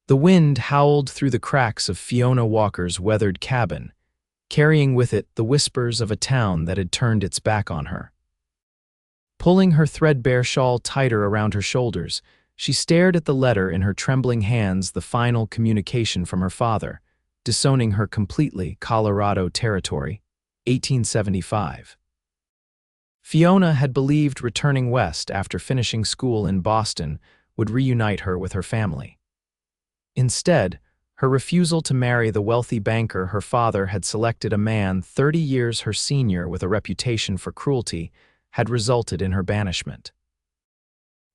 The wind howled through the cracks of Fiona Walker's weathered cabin, carrying with it the whispers of a town that had turned its back on her. Pulling her threadbare shawl tighter around her shoulders, she stared at the letter in her trembling hands, the final communication from her father, disowning her completely, Colorado Territory, 1875. Fiona had believed returning west after finishing school in Boston would reunite her with her family. Instead, her refusal to marry the wealthy banker her father had selected, a man 30 years her senior with a reputation for cruelty, had resulted in her banishment.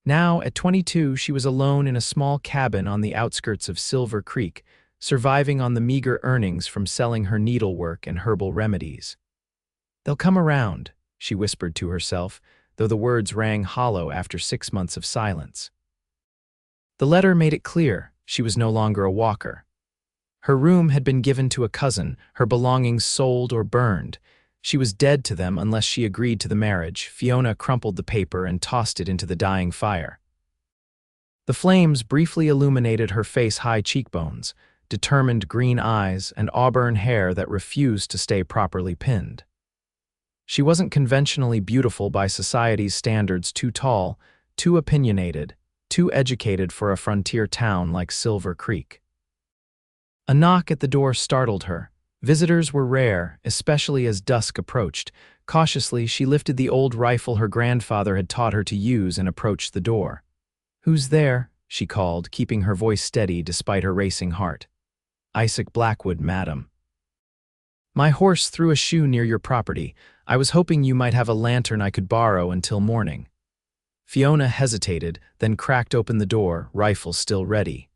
Now, at 22, she was alone in a small cabin on the outskirts of Silver Creek, surviving on the meager earnings from selling her needlework and herbal remedies. "They'll come around," she whispered to herself, though the words rang hollow after 6 months of silence. The letter made it clear she was no longer a Walker. Her room had been given to a cousin, her belongings sold or burned. She was dead to them unless she agreed to the marriage. Fiona crumpled the paper and tossed it into the dying fire. The flames briefly illuminated her face-high cheekbones, determined green eyes, and auburn hair that refused to stay properly pinned. She wasn't conventionally beautiful by society's standards, too tall, too opinionated, too educated for a frontier town like Silver Creek. A knock at the door startled her. Visitors were rare, especially as dusk approached. Cautiously, she lifted the old rifle her grandfather had taught her to use and approached the door. "Who's there?" she called, keeping her voice steady despite her racing heart. "Isaac Blackwood, madam." "My horse threw a shoe near your property. I was hoping you might have a lantern I could borrow until morning." Fiona hesitated, then cracked open the door, rifle still ready.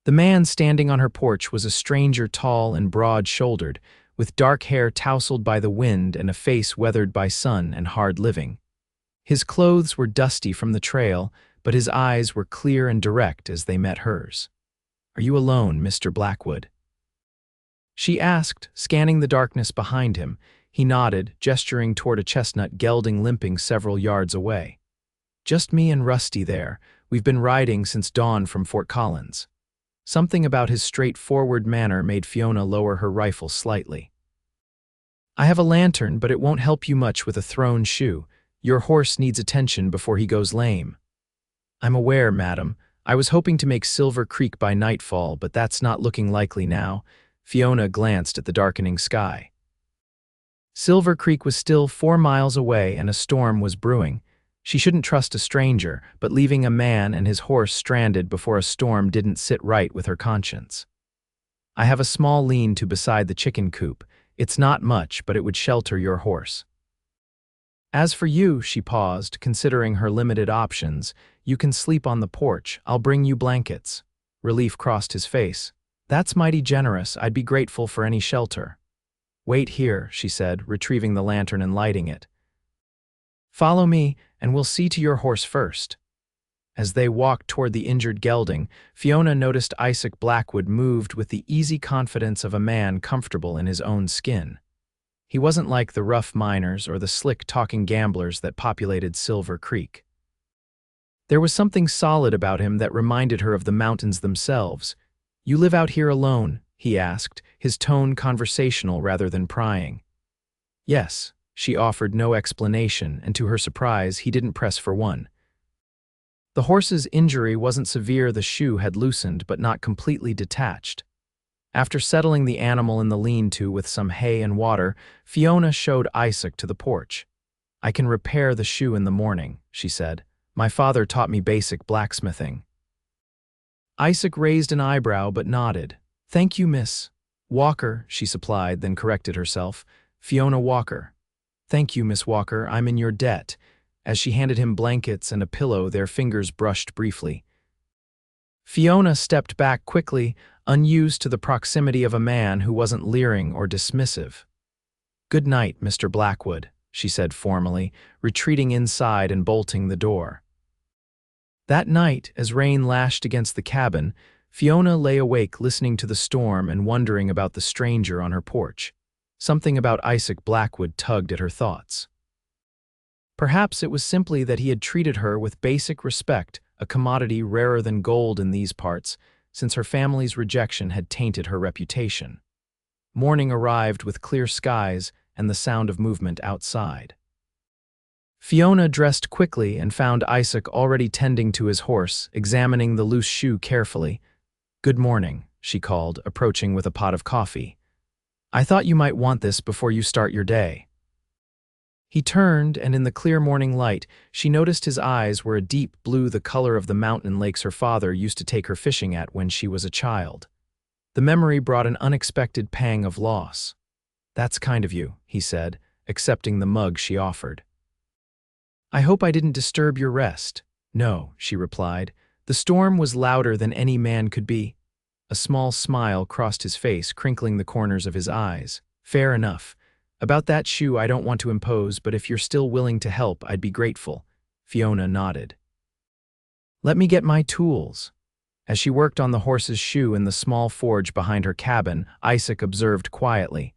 The man standing on her porch was a stranger, tall and broad-shouldered, with dark hair tousled by the wind and a face weathered by sun and hard living. His clothes were dusty from the trail, but his eyes were clear and direct as they met hers. "Are you alone, Mr. Blackwood?" she asked, scanning the darkness behind him. He nodded, gesturing toward a chestnut gelding limping several yards away. "Just me and Rusty there. We've been riding since dawn from Fort Collins." Something about his straightforward manner made Fiona lower her rifle slightly. "I have a lantern, but it won't help you much with a thrown shoe. Your horse needs attention before he goes lame." "I'm aware, madam. I was hoping to make Silver Creek by nightfall, but that's not looking likely now." Fiona glanced at the darkening sky. Silver Creek was still 4 miles away and a storm was brewing. She shouldn't trust a stranger, but leaving a man and his horse stranded before a storm didn't sit right with her conscience. "I have a small lean-to beside the chicken coop. It's not much, but it would shelter your horse. As for you," she paused, considering her limited options, "you can sleep on the porch. I'll bring you blankets." Relief crossed his face. "That's mighty generous. I'd be grateful for any shelter." "Wait here," she said, retrieving the lantern and lighting it. "Follow me, and we'll see to your horse first." As they walked toward the injured gelding, Fiona noticed Isaac Blackwood moved with the easy confidence of a man comfortable in his own skin. He wasn't like the rough miners or the slick-talking gamblers that populated Silver Creek. There was something solid about him that reminded her of the mountains themselves. "You live out here alone?" he asked, his tone conversational rather than prying. "Yes." She offered no explanation, and to her surprise, he didn't press for one. The horse's injury wasn't severe. The shoe had loosened, but not completely detached. After settling the animal in the lean-to with some hay and water, Fiona showed Isaac to the porch. "I can repair the shoe in the morning," she said. "My father taught me basic blacksmithing." Isaac raised an eyebrow but nodded. "Thank you, Miss Walker," she supplied, then corrected herself. "Fiona Walker." "Thank you, Miss Walker, I'm in your debt." As she handed him blankets and a pillow, their fingers brushed briefly. Fiona stepped back quickly, unused to the proximity of a man who wasn't leering or dismissive. "Good night, Mr. Blackwood," she said formally, retreating inside and bolting the door. That night, as rain lashed against the cabin, Fiona lay awake listening to the storm and wondering about the stranger on her porch. Something about Isaac Blackwood tugged at her thoughts. Perhaps it was simply that he had treated her with basic respect, a commodity rarer than gold in these parts. since her family's rejection had tainted her reputation. Morning arrived with clear skies and the sound of movement outside. Fiona dressed quickly and found Isaac already tending to his horse, examining the loose shoe carefully. "Good morning," she called, approaching with a pot of coffee. "I thought you might want this before you start your day." He turned, and in the clear morning light, she noticed his eyes were a deep blue, the color of the mountain lakes her father used to take her fishing at when she was a child. The memory brought an unexpected pang of loss. "That's kind of you," he said, accepting the mug she offered. "I hope I didn't disturb your rest." "No," she replied. "The storm was louder than any man could be." A small smile crossed his face, crinkling the corners of his eyes. "Fair enough. About that shoe I don't want to impose, but if you're still willing to help, I'd be grateful." Fiona nodded. "Let me get my tools." As she worked on the horse's shoe in the small forge behind her cabin, Isaac observed quietly.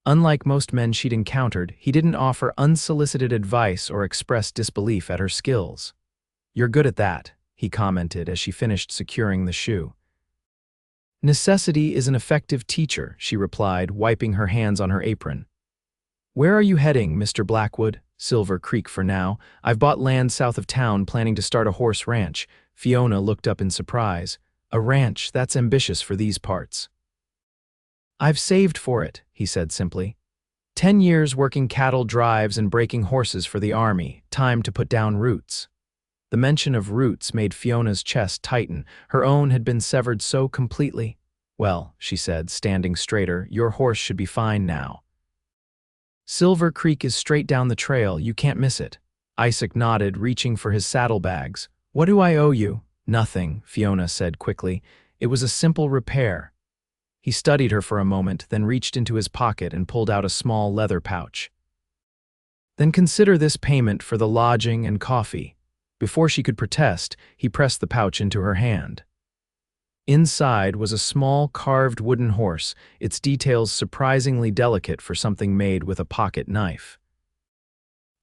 Unlike most men she'd encountered, he didn't offer unsolicited advice or express disbelief at her skills. "You're good at that," he commented as she finished securing the shoe. "Necessity is an effective teacher," she replied, wiping her hands on her apron. "Where are you heading, Mr. Blackwood?" "Silver Creek for now. I've bought land south of town, planning to start a horse ranch." Fiona looked up in surprise. "A ranch, that's ambitious for these parts." "I've saved for it," he said simply. 10 years working cattle drives and breaking horses for the army. Time to put down roots." The mention of roots made Fiona's chest tighten. Her own had been severed so completely. "Well," she said, standing straighter, "your horse should be fine now. Silver Creek is straight down the trail, you can't miss it." Isaac nodded, reaching for his saddlebags. "What do I owe you?" "Nothing," Fiona said quickly. "It was a simple repair." He studied her for a moment, then reached into his pocket and pulled out a small leather pouch. "Then consider this payment for the lodging and coffee." Before she could protest, he pressed the pouch into her hand. Inside was a small carved wooden horse, its details surprisingly delicate for something made with a pocket knife.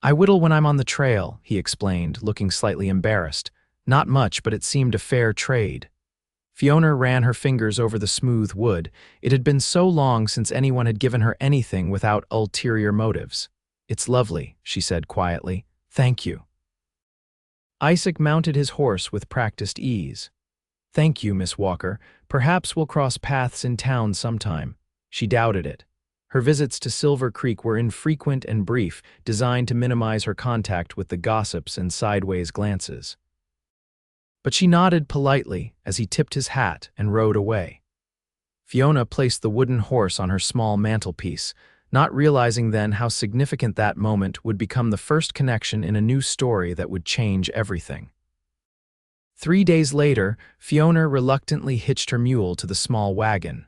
"I whittle when I'm on the trail," he explained, looking slightly embarrassed. "Not much, but it seemed a fair trade." Fiona ran her fingers over the smooth wood. It had been so long since anyone had given her anything without ulterior motives. "It's lovely," she said quietly. "Thank you." Isaac mounted his horse with practiced ease. "Thank you, Miss Walker. Perhaps we'll cross paths in town sometime." She doubted it. Her visits to Silver Creek were infrequent and brief, designed to minimize her contact with the gossips and sideways glances. But she nodded politely as he tipped his hat and rode away. Fiona placed the wooden horse on her small mantelpiece, not realizing then how significant that moment would become the first connection in a new story that would change everything. 3 days later, Fiona reluctantly hitched her mule to the small wagon.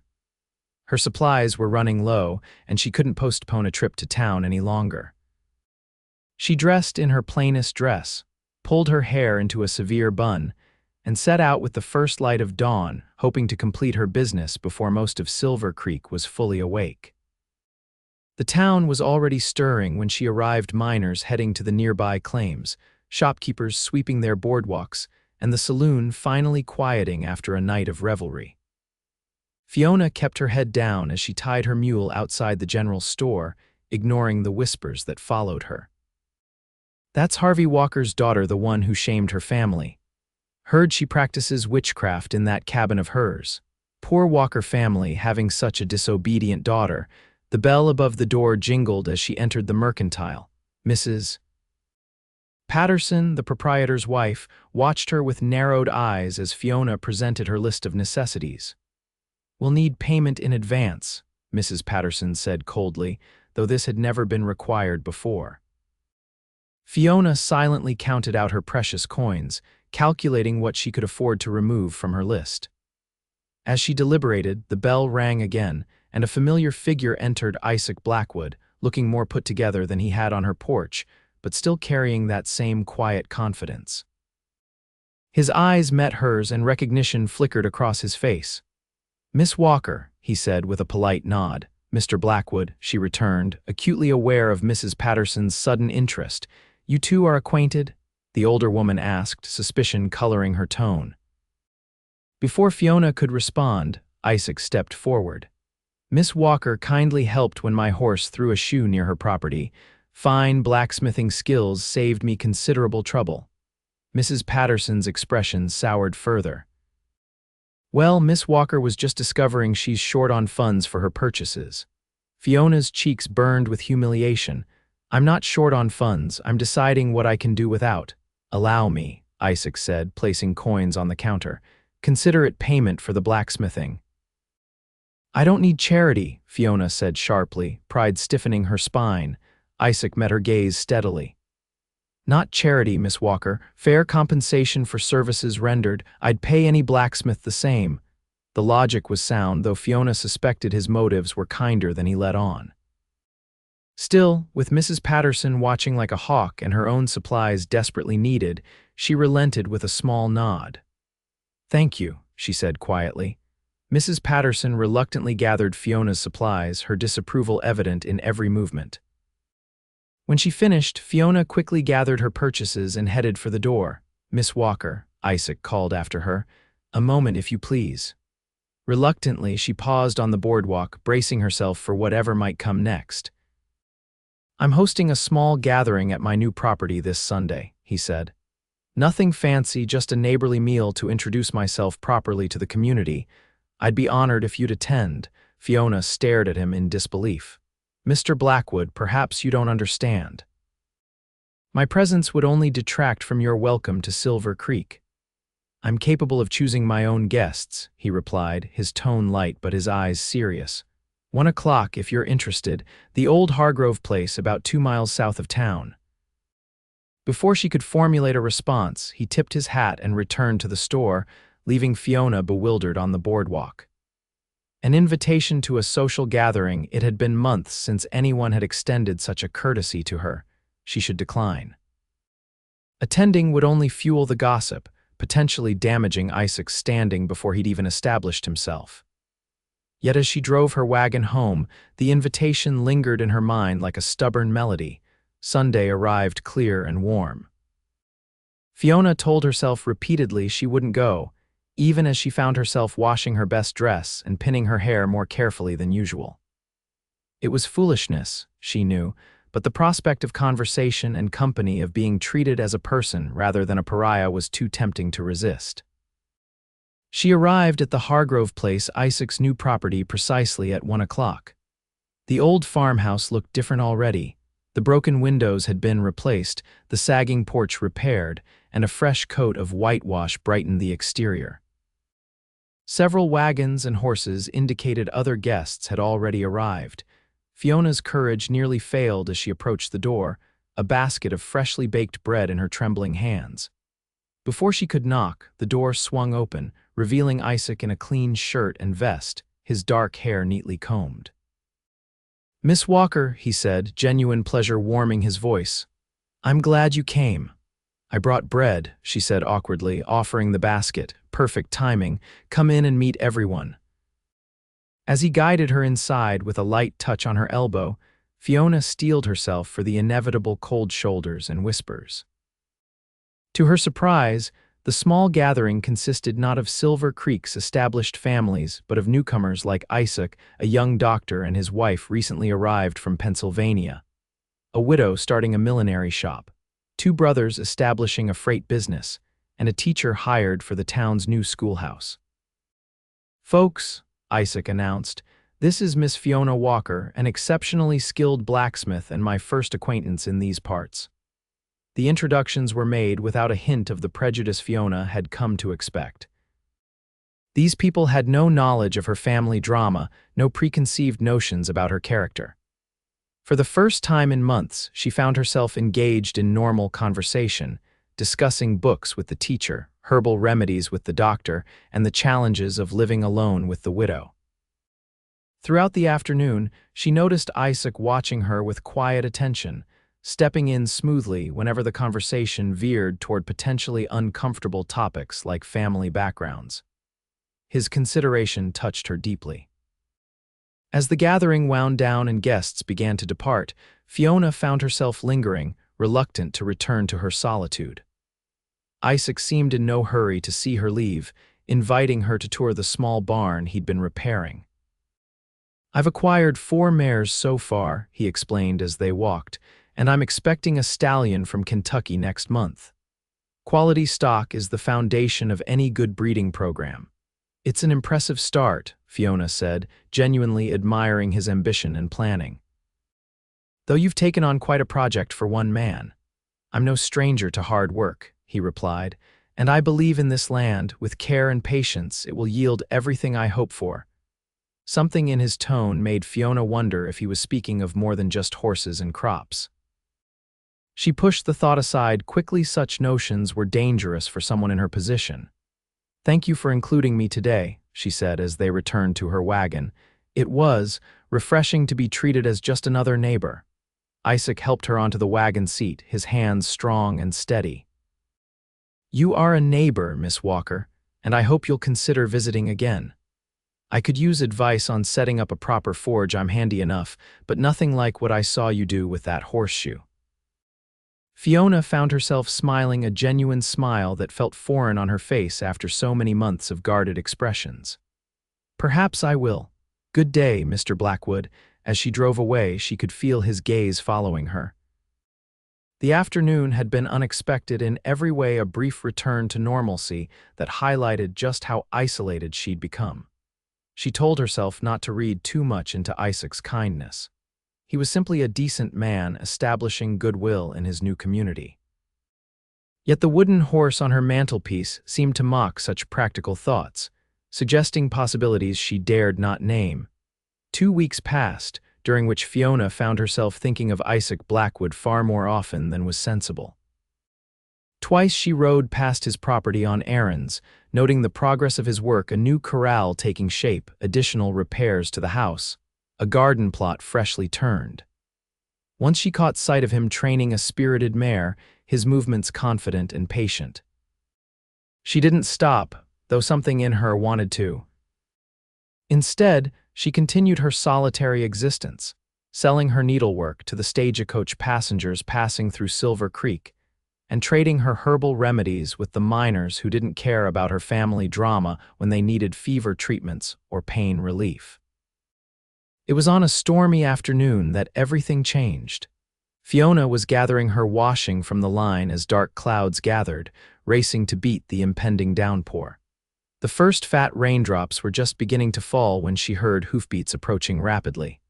Her supplies were running low, and she couldn't postpone a trip to town any longer. She dressed in her plainest dress, pulled her hair into a severe bun, and set out with the first light of dawn, hoping to complete her business before most of Silver Creek was fully awake. The town was already stirring when she arrived, miners heading to the nearby claims, shopkeepers sweeping their boardwalks, and the saloon finally quieting after a night of revelry. Fiona kept her head down as she tied her mule outside the general store, ignoring the whispers that followed her. "That's Harvey Walker's daughter, the one who shamed her family. Heard she practices witchcraft in that cabin of hers. Poor Walker family having such a disobedient daughter." The bell above the door jingled as she entered the mercantile. Mrs. Patterson, the proprietor's wife, watched her with narrowed eyes as Fiona presented her list of necessities. "We'll need payment in advance," Mrs. Patterson said coldly, though this had never been required before. Fiona silently counted out her precious coins, calculating what she could afford to remove from her list. As she deliberated, the bell rang again, and a familiar figure entered. Isaac Blackwood, looking more put together than he had on her porch, but still carrying that same quiet confidence. His eyes met hers and recognition flickered across his face. "Miss Walker," he said with a polite nod. "Mr. Blackwood," she returned, acutely aware of Mrs. Patterson's sudden interest. "You two are acquainted?" the older woman asked, suspicion coloring her tone. Before Fiona could respond, Isaac stepped forward. Miss Walker kindly helped when my horse threw a shoe near her property. Fine blacksmithing skills saved me considerable trouble. Mrs. Patterson's expression soured further. Well, Miss Walker was just discovering she's short on funds for her purchases. Fiona's cheeks burned with humiliation. I'm not short on funds, I'm deciding what I can do without. Allow me, Isaac said, placing coins on the counter. Consider it payment for the blacksmithing. I don't need charity, Fiona said sharply, pride stiffening her spine. Isaac met her gaze steadily. Not charity, Miss Walker, fair compensation for services rendered. I'd pay any blacksmith the same. The logic was sound, though Fiona suspected his motives were kinder than he let on. Still, with Mrs. Patterson watching like a hawk and her own supplies desperately needed, she relented with a small nod. Thank you, she said quietly. Mrs. Patterson reluctantly gathered Fiona's supplies, her disapproval evident in every movement. When she finished, Fiona quickly gathered her purchases and headed for the door. Miss Walker, Isaac called after her. A moment, if you please. Reluctantly, she paused on the boardwalk, bracing herself for whatever might come next. I'm hosting a small gathering at my new property this Sunday, he said. Nothing fancy, just a neighborly meal to introduce myself properly to the community. I'd be honored if you'd attend. Fiona stared at him in disbelief. Mr. Blackwood, perhaps you don't understand. My presence would only detract from your welcome to Silver Creek. I'm capable of choosing my own guests, he replied, his tone light but his eyes serious. 1 o'clock, if you're interested, the old Hargrove place about 2 miles south of town. Before she could formulate a response, he tipped his hat and returned to the store, leaving Fiona bewildered on the boardwalk. An invitation to a social gathering, it had been months since anyone had extended such a courtesy to her. She should decline. Attending would only fuel the gossip, potentially damaging Isaac's standing before he'd even established himself. Yet as she drove her wagon home, the invitation lingered in her mind like a stubborn melody. Sunday arrived clear and warm. Fiona told herself repeatedly she wouldn't go, even as she found herself washing her best dress and pinning her hair more carefully than usual. It was foolishness, she knew, but the prospect of conversation and company, of being treated as a person rather than a pariah, was too tempting to resist. She arrived at the Hargrove place, Isaac's new property, precisely at 1 o'clock. The old farmhouse looked different already. The broken windows had been replaced, the sagging porch repaired, and a fresh coat of whitewash brightened the exterior. Several wagons and horses indicated other guests had already arrived. Fiona's courage nearly failed as she approached the door, a basket of freshly baked bread in her trembling hands. Before she could knock, the door swung open, revealing Isaac in a clean shirt and vest, his dark hair neatly combed. Miss Walker, he said, genuine pleasure warming his voice. I'm glad you came. I brought bread, she said awkwardly, offering the basket. Perfect timing. Come in and meet everyone. As he guided her inside with a light touch on her elbow, Fiona steeled herself for the inevitable cold shoulders and whispers. To her surprise, the small gathering consisted not of Silver Creek's established families, but of newcomers like Isaac, a young doctor and his wife recently arrived from Pennsylvania, a widow starting a millinery shop, 2 brothers establishing a freight business, and a teacher hired for the town's new schoolhouse. Folks, Isaac announced, this is Miss Fiona Walker, an exceptionally skilled blacksmith and my first acquaintance in these parts. The introductions were made without a hint of the prejudice Fiona had come to expect. These people had no knowledge of her family drama, no preconceived notions about her character. For the first time in months, she found herself engaged in normal conversation, discussing books with the teacher, herbal remedies with the doctor, and the challenges of living alone with the widow. Throughout the afternoon, she noticed Isaac watching her with quiet attention, stepping in smoothly whenever the conversation veered toward potentially uncomfortable topics like family backgrounds. His consideration touched her deeply. As the gathering wound down and guests began to depart, Fiona found herself lingering, reluctant to return to her solitude. Isaac seemed in no hurry to see her leave, inviting her to tour the small barn he'd been repairing. "I've acquired 4 mares so far," he explained as they walked, "and I'm expecting a stallion from Kentucky next month. Quality stock is the foundation of any good breeding program." "It's an impressive start," Fiona said, genuinely admiring his ambition and planning. "Though you've taken on quite a project for one man." "I'm no stranger to hard work," he replied, "and I believe in this land, with care and patience, it will yield everything I hope for." Something in his tone made Fiona wonder if he was speaking of more than just horses and crops. She pushed the thought aside quickly. Such notions were dangerous for someone in her position. "Thank you for including me today," she said as they returned to her wagon. It was refreshing to be treated as just another neighbor. Isaac helped her onto the wagon seat, his hands strong and steady. "You are a neighbor, Miss Walker, and I hope you'll consider visiting again. I could use advice on setting up a proper forge. I'm handy enough, but nothing like what I saw you do with that horseshoe." Fiona found herself smiling, a genuine smile that felt foreign on her face after so many months of guarded expressions. "Perhaps I will. Good day, Mr. Blackwood." As she drove away, she could feel his gaze following her. The afternoon had been unexpected in every way, a brief return to normalcy that highlighted just how isolated she'd become. She told herself not to read too much into Isaac's kindness. He was simply a decent man establishing goodwill in his new community. Yet the wooden horse on her mantelpiece seemed to mock such practical thoughts, suggesting possibilities she dared not name. 2 weeks passed, during which Fiona found herself thinking of Isaac Blackwood far more often than was sensible. Twice she rode past his property on errands, noting the progress of his work: a new corral taking shape, additional repairs to the house, a garden plot freshly turned. Once she caught sight of him training a spirited mare, his movements confident and patient. She didn't stop, though something in her wanted to. Instead, she continued her solitary existence, selling her needlework to the stagecoach passengers passing through Silver Creek, and trading her herbal remedies with the miners who didn't care about her family drama when they needed fever treatments or pain relief. It was on a stormy afternoon that everything changed. Fiona was gathering her washing from the line as dark clouds gathered, racing to beat the impending downpour. The first fat raindrops were just beginning to fall when she heard hoofbeats approaching rapidly.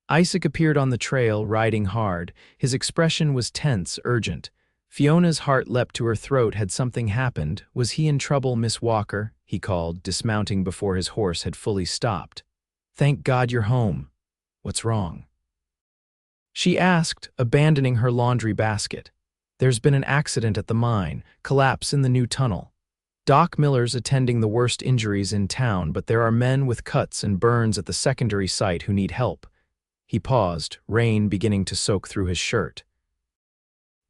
Isaac appeared on the trail, riding hard. His expression was tense, urgent. Fiona's heart leapt to her throat. Had something happened? Was he in trouble? "Miss Walker," he called, dismounting before his horse had fully stopped. "Thank God you're home. What's wrong?" she asked, abandoning her laundry basket. "There's been an accident at the mine, collapse in the new tunnel. Doc Miller's attending the worst injuries in town, but there are men with cuts and burns at the secondary site who need help." He paused, rain beginning to soak through his shirt.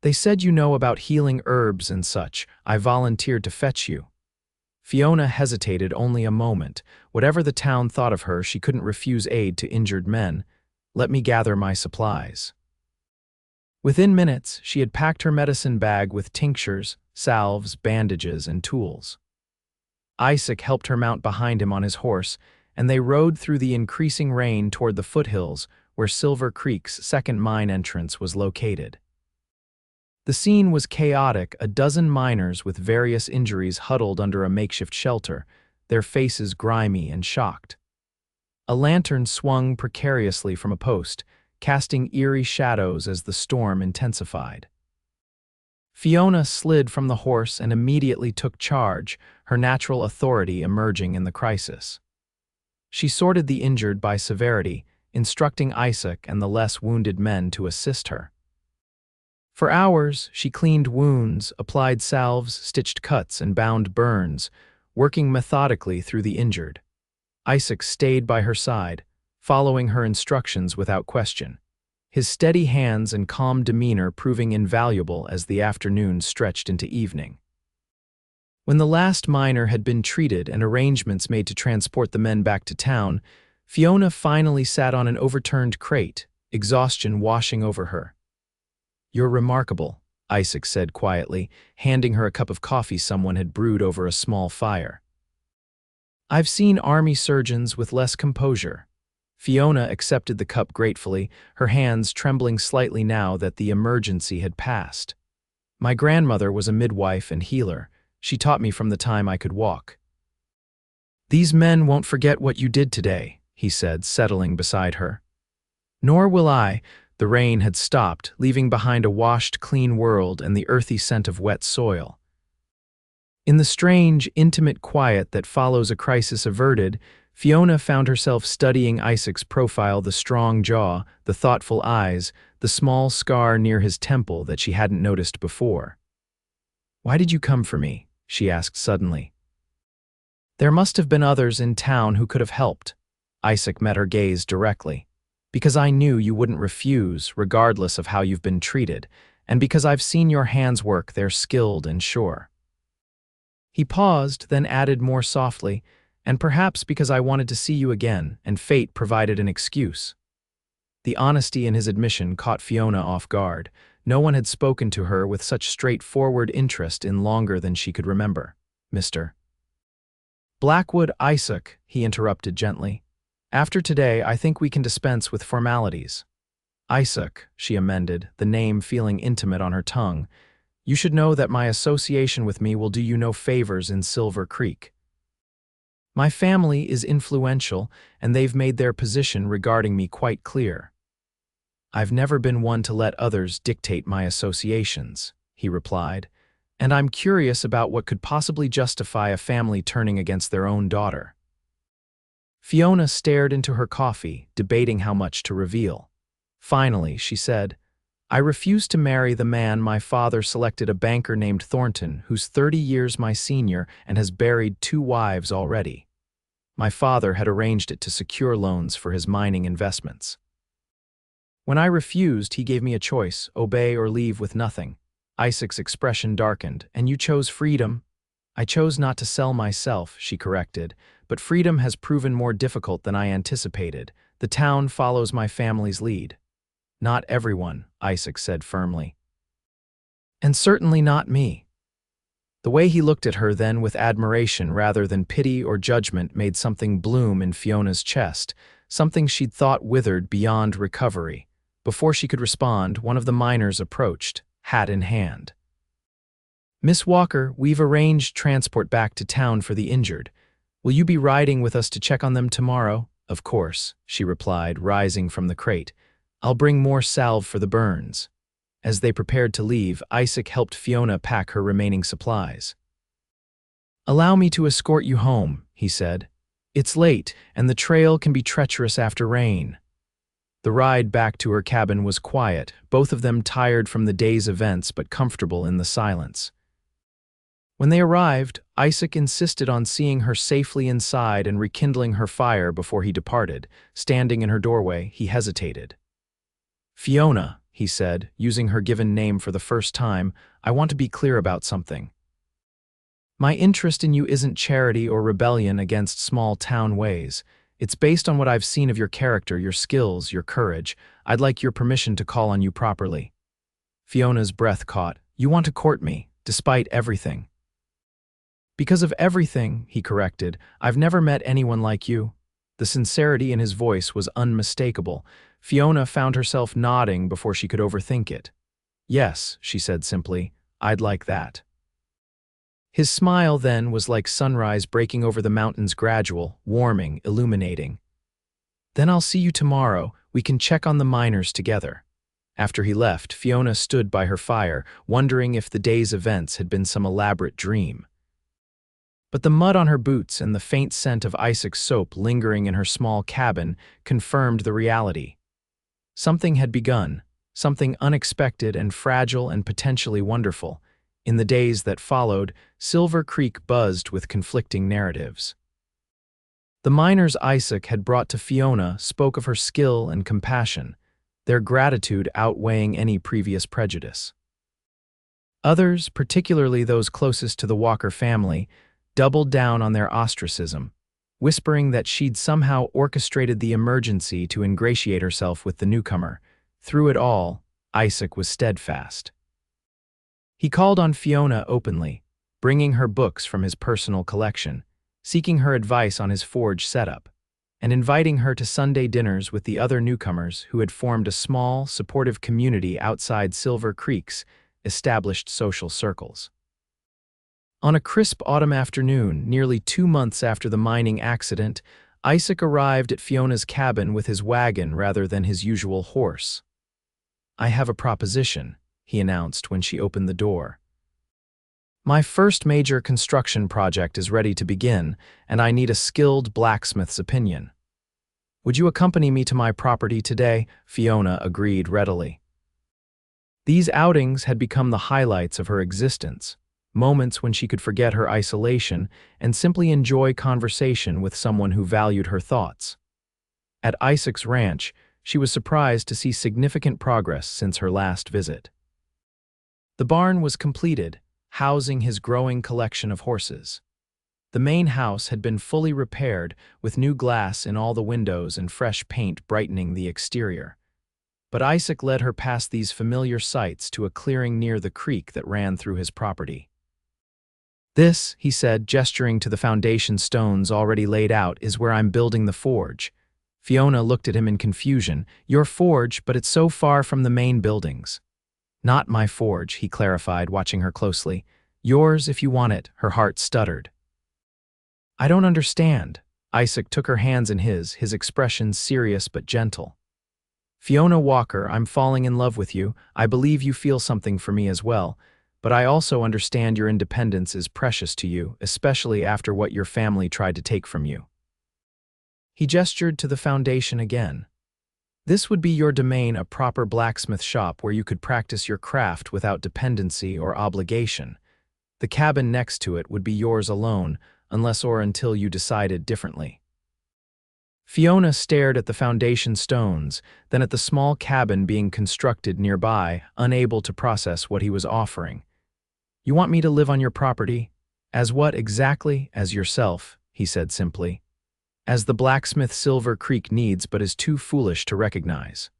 "They said you know about healing herbs and such. I volunteered to fetch you." Fiona hesitated only a moment. Whatever the town thought of her, she couldn't refuse aid to injured men. "Let me gather my supplies." Within minutes, she had packed her medicine bag with tinctures, salves, bandages, and tools. Isaac helped her mount behind him on his horse, and they rode through the increasing rain toward the foothills where Silver Creek's second mine entrance was located. The scene was chaotic. A dozen miners with various injuries huddled under a makeshift shelter, their faces grimy and shocked. A lantern swung precariously from a post, casting eerie shadows as the storm intensified. Fiona slid from the horse and immediately took charge, her natural authority emerging in the crisis. She sorted the injured by severity, instructing Isaac and the less wounded men to assist her. For hours, she cleaned wounds, applied salves, stitched cuts, and bound burns, working methodically through the injured. Isaac stayed by her side, following her instructions without question, his steady hands and calm demeanor proving invaluable as the afternoon stretched into evening. When the last miner had been treated and arrangements made to transport the men back to town, Fiona finally sat on an overturned crate, exhaustion washing over her. "You're remarkable," Isaac said quietly, handing her a cup of coffee someone had brewed over a small fire. I've seen army surgeons with less composure. Fiona accepted the cup gratefully, her hands trembling slightly now that the emergency had passed. My grandmother was a midwife and healer. She taught me from the time I could walk. These men won't forget what you did today, he said, settling beside her. Nor will I. The rain had stopped, leaving behind a washed, clean world and the earthy scent of wet soil. In the strange, intimate quiet that follows a crisis averted, Fiona found herself studying Isaac's profile, the strong jaw, the thoughtful eyes, the small scar near his temple that she hadn't noticed before. "Why did you come for me?" she asked suddenly. "There must have been others in town who could have helped." Isaac met her gaze directly. "Because I knew you wouldn't refuse, regardless of how you've been treated, and because I've seen your hands work, they're skilled and sure." He paused, then added more softly, "And perhaps because I wanted to see you again, and fate provided an excuse." The honesty in his admission caught Fiona off guard. No one had spoken to her with such straightforward interest in longer than she could remember. "Mr. Blackwood, Isaac," he interrupted gently. "After today, I think we can dispense with formalities." "Isaac," she amended, the name feeling intimate on her tongue. "You should know that my association with me will do you no favors in Silver Creek. My family is influential, and they've made their position regarding me quite clear." "I've never been one to let others dictate my associations," he replied, "and I'm curious about what could possibly justify a family turning against their own daughter." Fiona stared into her coffee, debating how much to reveal. Finally, she said, "I refuse to marry the man my father selected, a banker named Thornton, who's 30 years my senior and has buried 2 wives already. My father had arranged it to secure loans for his mining investments. When I refused, he gave me a choice, obey or leave with nothing." Isaac's expression darkened. "And you chose freedom?" "I chose not to sell myself," she corrected, "but freedom has proven more difficult than I anticipated. The town follows my family's lead." "Not everyone," Isaac said firmly. "And certainly not me." The way he looked at her then with admiration rather than pity or judgment made something bloom in Fiona's chest, something she'd thought withered beyond recovery. Before she could respond, one of the miners approached, hat in hand. "Miss Walker, we've arranged transport back to town for the injured. Will you be riding with us to check on them tomorrow?" "Of course," she replied, rising from the crate. "I'll bring more salve for the burns." As they prepared to leave, Isaac helped Fiona pack her remaining supplies. "Allow me to escort you home," he said. "It's late, and the trail can be treacherous after rain." The ride back to her cabin was quiet, both of them tired from the day's events but comfortable in the silence. When they arrived, Isaac insisted on seeing her safely inside and rekindling her fire before he departed. Standing in her doorway, he hesitated. "Fiona," he said, using her given name for the first time, "I want to be clear about something. My interest in you isn't charity or rebellion against small-town ways. It's based on what I've seen of your character, your skills, your courage. I'd like your permission to call on you properly." Fiona's breath caught. "You want to court me, despite everything." "Because of everything," he corrected. "I've never met anyone like you." The sincerity in his voice was unmistakable. Fiona found herself nodding before she could overthink it. "Yes," she said simply, "I'd like that." His smile then was like sunrise breaking over the mountains, gradual, warming, illuminating. "Then I'll see you tomorrow. We can check on the miners together." After he left, Fiona stood by her fire, wondering if the day's events had been some elaborate dream. But the mud on her boots and the faint scent of Isaac's soap lingering in her small cabin confirmed the reality. Something had begun, something unexpected and fragile and potentially wonderful. In the days that followed, Silver Creek buzzed with conflicting narratives. The miners Isaac had brought to Fiona spoke of her skill and compassion, their gratitude outweighing any previous prejudice. Others, particularly those closest to the Walker family, doubled down on their ostracism, whispering that she'd somehow orchestrated the emergency to ingratiate herself with the newcomer. Through it all, Isaac was steadfast. He called on Fiona openly, bringing her books from his personal collection, seeking her advice on his forge setup, and inviting her to Sunday dinners with the other newcomers who had formed a small, supportive community outside Silver Creek's established social circles. On a crisp autumn afternoon, nearly 2 months after the mining accident, Isaac arrived at Fiona's cabin with his wagon rather than his usual horse. "I have a proposition," he announced when she opened the door. "My first major construction project is ready to begin, and I need a skilled blacksmith's opinion." "Would you accompany me to my property today?" Fiona agreed readily. These outings had become the highlights of her existence, moments when she could forget her isolation and simply enjoy conversation with someone who valued her thoughts. At Isaac's ranch, she was surprised to see significant progress since her last visit. The barn was completed, housing his growing collection of horses. The main house had been fully repaired, with new glass in all the windows and fresh paint brightening the exterior. But Isaac led her past these familiar sights to a clearing near the creek that ran through his property. "This," he said, gesturing to the foundation stones already laid out, "is where I'm building the forge." Fiona looked at him in confusion. "Your forge, but it's so far from the main buildings." "Not my forge," he clarified, watching her closely. "Yours if you want it," her heart stuttered. "I don't understand." Isaac took her hands in his expression serious but gentle. "Fiona Walker, I'm falling in love with you. I believe you feel something for me as well. But I also understand your independence is precious to you, especially after what your family tried to take from you." He gestured to the foundation again. "This would be your domain, a proper blacksmith shop where you could practice your craft without dependency or obligation. The cabin next to it would be yours alone, unless or until you decided differently." Fiona stared at the foundation stones, then at the small cabin being constructed nearby, unable to process what he was offering. "You want me to live on your property?" "As what exactly?" "As yourself," he said simply. "As the blacksmith Silver Creek needs but is too foolish to recognize.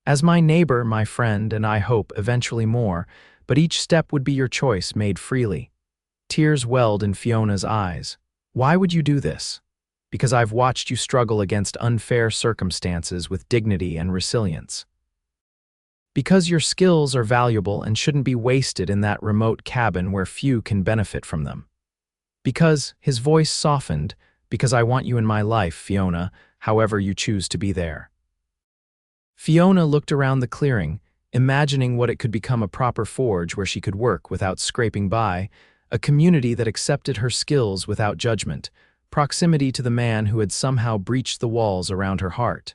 As my neighbor, my friend, and I hope eventually more, but each step would be your choice made freely." Tears welled in Fiona's eyes. "Why would you do this?" "Because I've watched you struggle against unfair circumstances with dignity and resilience. Because your skills are valuable and shouldn't be wasted in that remote cabin where few can benefit from them. Because," his voice softened, "because I want you in my life, Fiona, however you choose to be there." Fiona looked around the clearing, imagining what it could become: a proper forge where she could work without scraping by, a community that accepted her skills without judgment, proximity to the man who had somehow breached the walls around her heart.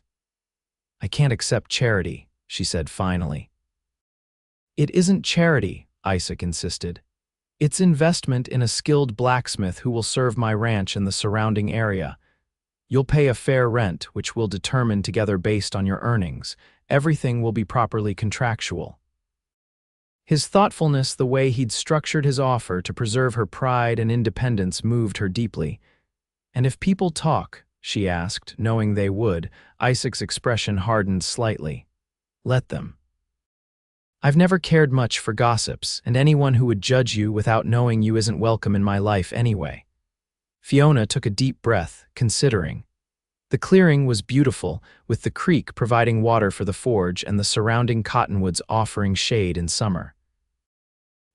"I can't accept charity," she said finally. "It isn't charity," Isaac insisted. "It's investment in a skilled blacksmith who will serve my ranch and the surrounding area. You'll pay a fair rent, which we'll determine together based on your earnings. Everything will be properly contractual." His thoughtfulness, the way he'd structured his offer to preserve her pride and independence, moved her deeply. "And if people talk?" she asked, knowing they would. Isaac's expression hardened slightly. "Let them. I've never cared much for gossips, and anyone who would judge you without knowing you isn't welcome in my life anyway." Fiona took a deep breath, considering. The clearing was beautiful, with the creek providing water for the forge and the surrounding cottonwoods offering shade in summer.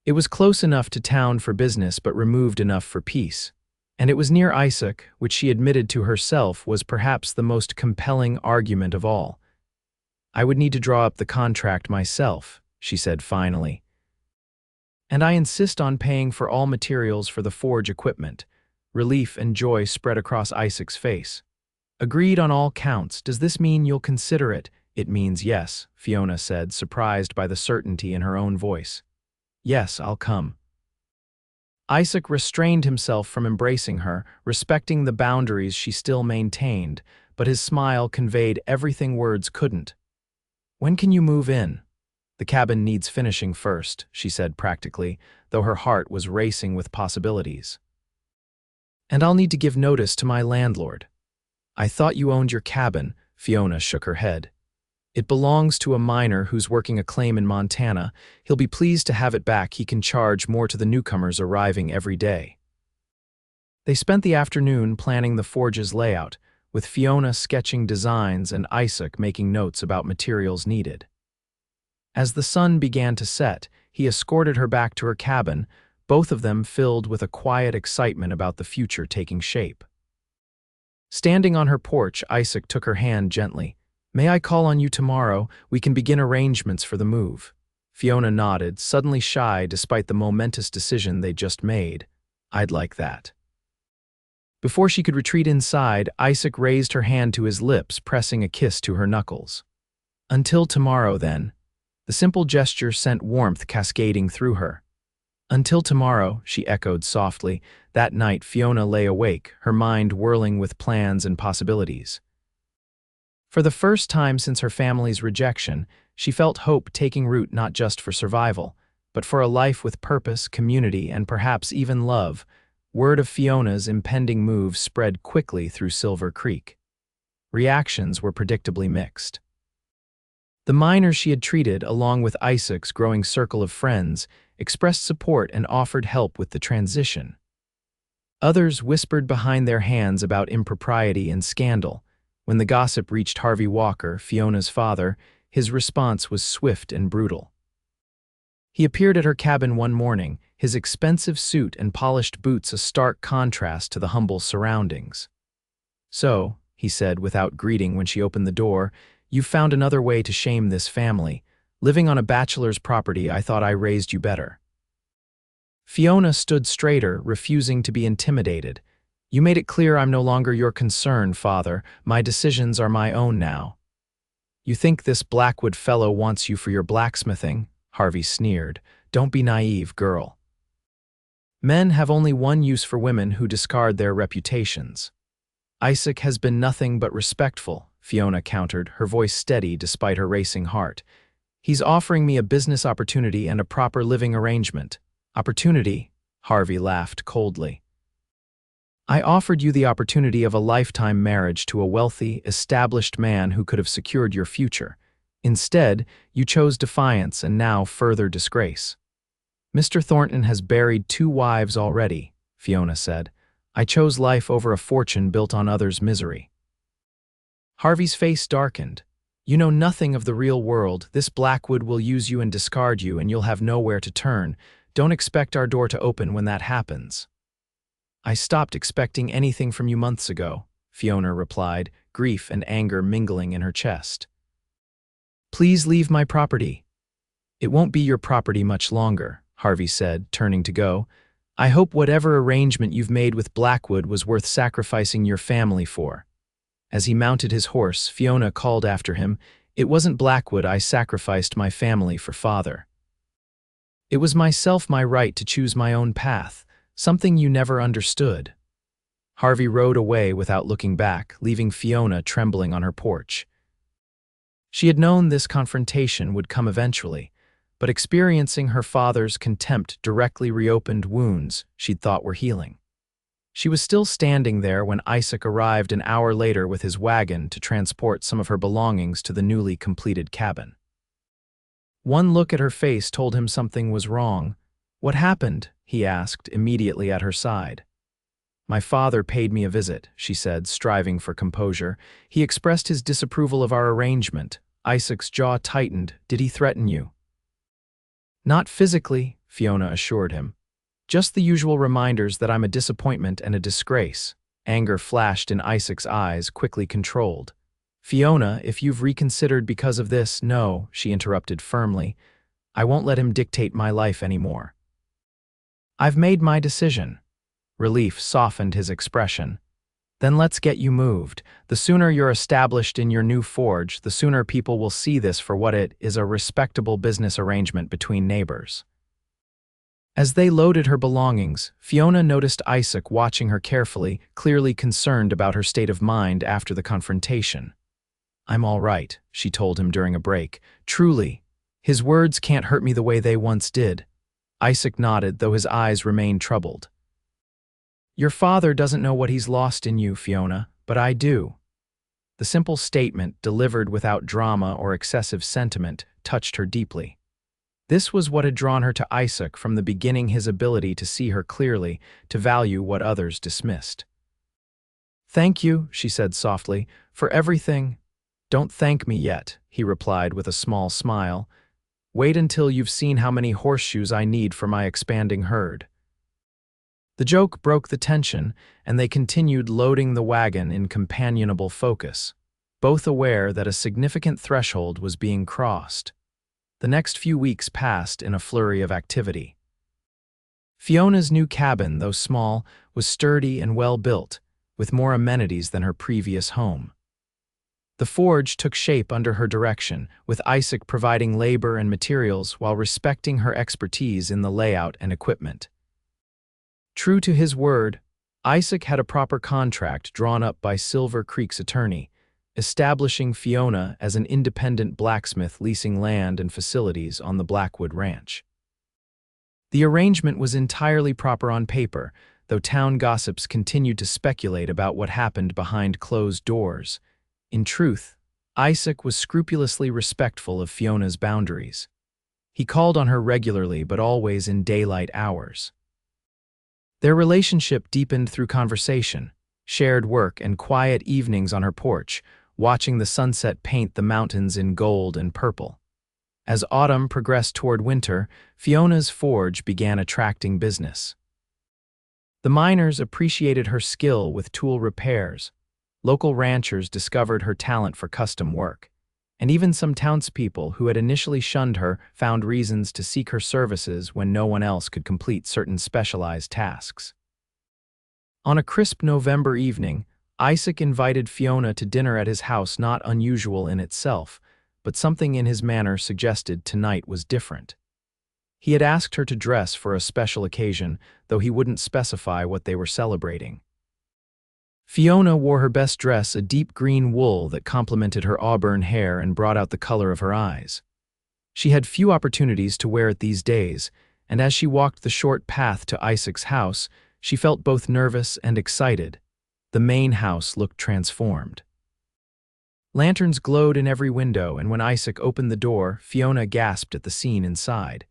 It was close enough to town for business but removed enough for peace. And it was near Isaac, which she admitted to herself was perhaps the most compelling argument of all. "I would need to draw up the contract myself," she said finally. "And I insist on paying for all materials for the forge equipment." Relief and joy spread across Isaac's face. "Agreed on all counts. Does this mean you'll consider it?" "It means yes," Fiona said, surprised by the certainty in her own voice. "Yes, I'll come." Isaac restrained himself from embracing her, respecting the boundaries she still maintained, but his smile conveyed everything words couldn't. "When can you move in?" "The cabin needs finishing first," she said practically, though her heart was racing with possibilities. "And I'll need to give notice to my landlord." "I thought you owned your cabin," Fiona shook her head. It belongs to a miner who's working a claim in Montana. He'll be pleased to have it back. He can charge more to the newcomers arriving every day. They spent the afternoon planning the forge's layout, with Fiona sketching designs and Isaac making notes about materials needed. As the sun began to set, he escorted her back to her cabin, both of them filled with a quiet excitement about the future taking shape. Standing on her porch, Isaac took her hand gently. "May I call on you tomorrow? We can begin arrangements for the move." Fiona nodded, suddenly shy despite the momentous decision they'd just made. "I'd like that." Before she could retreat inside, Isaac raised her hand to his lips, pressing a kiss to her knuckles. "Until tomorrow, then." The simple gesture sent warmth cascading through her. "Until tomorrow," she echoed softly. That night, Fiona lay awake, her mind whirling with plans and possibilities. For the first time since her family's rejection, she felt hope taking root not just for survival, but for a life with purpose, community, and perhaps even love. Word of Fiona's impending move spread quickly through Silver Creek. Reactions were predictably mixed. The miners she had treated, along with Isaac's growing circle of friends, expressed support and offered help with the transition. Others whispered behind their hands about impropriety and scandal. When the gossip reached Harvey Walker, Fiona's father, his response was swift and brutal. He appeared at her cabin one morning, his expensive suit and polished boots a stark contrast to the humble surroundings. "So," he said without greeting when she opened the door, "you've found another way to shame this family. Living on a bachelor's property, I thought I raised you better." Fiona stood straighter, refusing to be intimidated. "You made it clear I'm no longer your concern, Father. My decisions are my own now." "You think this Blackwood fellow wants you for your blacksmithing?" Harvey sneered. "Don't be naive, girl. Men have only one use for women who discard their reputations." "Isaac has been nothing but respectful," Fiona countered, her voice steady despite her racing heart. "He's offering me a business opportunity and a proper living arrangement." "Opportunity?" Harvey laughed coldly. "I offered you the opportunity of a lifetime marriage to a wealthy, established man who could have secured your future. Instead, you chose defiance and now further disgrace." "Mr. Thornton has buried 2 wives already," Fiona said. "I chose life over a fortune built on others' misery." Harvey's face darkened. "You know nothing of the real world. This Blackwood will use you and discard you, and you'll have nowhere to turn. Don't expect our door to open when that happens." "I stopped expecting anything from you months ago," Fiona replied, grief and anger mingling in her chest. "Please leave my property." "It won't be your property much longer," Harvey said, turning to go. "I hope whatever arrangement you've made with Blackwood was worth sacrificing your family for." As he mounted his horse, Fiona called after him, "It wasn't Blackwood I sacrificed my family for, Father. It was myself, my right to choose my own path, something you never understood." Harvey rode away without looking back, leaving Fiona trembling on her porch. She had known this confrontation would come eventually, but experiencing her father's contempt directly reopened wounds she'd thought were healing. She was still standing there when Isaac arrived an hour later with his wagon to transport some of her belongings to the newly completed cabin. One look at her face told him something was wrong. "What happened?" he asked, immediately at her side. "My father paid me a visit," she said, striving for composure. "He expressed his disapproval of our arrangement." Isaac's jaw tightened. "Did he threaten you?" "Not physically," Fiona assured him. "Just the usual reminders that I'm a disappointment and a disgrace." Anger flashed in Isaac's eyes, quickly controlled. "Fiona, if you've reconsidered because of this—" "No," she interrupted firmly. "I won't let him dictate my life anymore. I've made my decision." Relief softened his expression. "Then let's get you moved. The sooner you're established in your new forge, the sooner people will see this for what it is, a respectable business arrangement between neighbors." As they loaded her belongings, Fiona noticed Isaac watching her carefully, clearly concerned about her state of mind after the confrontation. "I'm all right," she told him during a break. "Truly. His words can't hurt me the way they once did." Isaac nodded, though his eyes remained troubled. "Your father doesn't know what he's lost in you, Fiona, but I do." The simple statement, delivered without drama or excessive sentiment, touched her deeply. This was what had drawn her to Isaac from the beginning, his ability to see her clearly, to value what others dismissed. "Thank you," she said softly, "for everything." "Don't thank me yet," he replied with a small smile. "Wait until you've seen how many horseshoes I need for my expanding herd." The joke broke the tension, and they continued loading the wagon in companionable focus, both aware that a significant threshold was being crossed. The next few weeks passed in a flurry of activity. Fiona's new cabin, though small, was sturdy and well-built, with more amenities than her previous home. The forge took shape under her direction, with Isaac providing labor and materials while respecting her expertise in the layout and equipment. True to his word, Isaac had a proper contract drawn up by Silver Creek's attorney, establishing Fiona as an independent blacksmith leasing land and facilities on the Blackwood Ranch. The arrangement was entirely proper on paper, though town gossips continued to speculate about what happened behind closed doors. In truth, Isaac was scrupulously respectful of Fiona's boundaries. He called on her regularly, but always in daylight hours. Their relationship deepened through conversation, shared work, and quiet evenings on her porch, watching the sunset paint the mountains in gold and purple. As autumn progressed toward winter, Fiona's forge began attracting business. The miners appreciated her skill with tool repairs, local ranchers discovered her talent for custom work, and even some townspeople who had initially shunned her found reasons to seek her services when no one else could complete certain specialized tasks. On a crisp November evening, Isaac invited Fiona to dinner at his house, not unusual in itself, but something in his manner suggested tonight was different. He had asked her to dress for a special occasion, though he wouldn't specify what they were celebrating. Fiona wore her best dress, a deep green wool that complemented her auburn hair and brought out the color of her eyes. She had few opportunities to wear it these days, and as she walked the short path to Isaac's house, she felt both nervous and excited. The main house looked transformed. Lanterns glowed in every window, and when Isaac opened the door, Fiona gasped at the scene inside.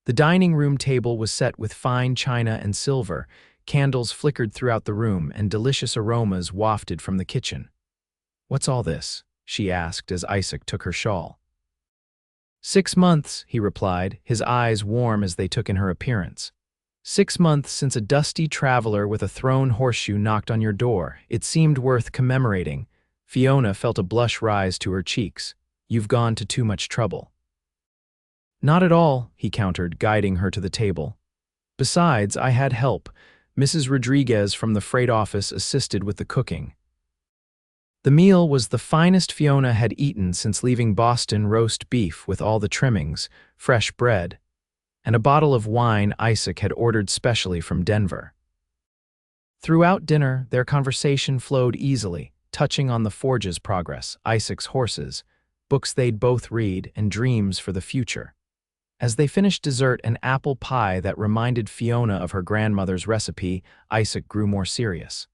The dining room table was set with fine china and silver, candles flickered throughout the room, and delicious aromas wafted from the kitchen. "What's all this?" she asked as Isaac took her shawl. 6 months, he replied, his eyes warm as they took in her appearance. 6 months since a dusty traveler with a thrown horseshoe knocked on your door. It seemed worth commemorating. Fiona felt a blush rise to her cheeks. "You've gone to too much trouble." "Not at all," he countered, guiding her to the table. "Besides, I had help. Mrs. Rodriguez from the freight office assisted with the cooking." The meal was the finest Fiona had eaten since leaving Boston: roast beef with all the trimmings, fresh bread, and a bottle of wine Isaac had ordered specially from Denver. Throughout dinner, their conversation flowed easily, touching on the forge's progress, Isaac's horses, books they'd both read, and dreams for the future. As they finished dessert, an apple pie that reminded Fiona of her grandmother's recipe, Isaac grew more serious.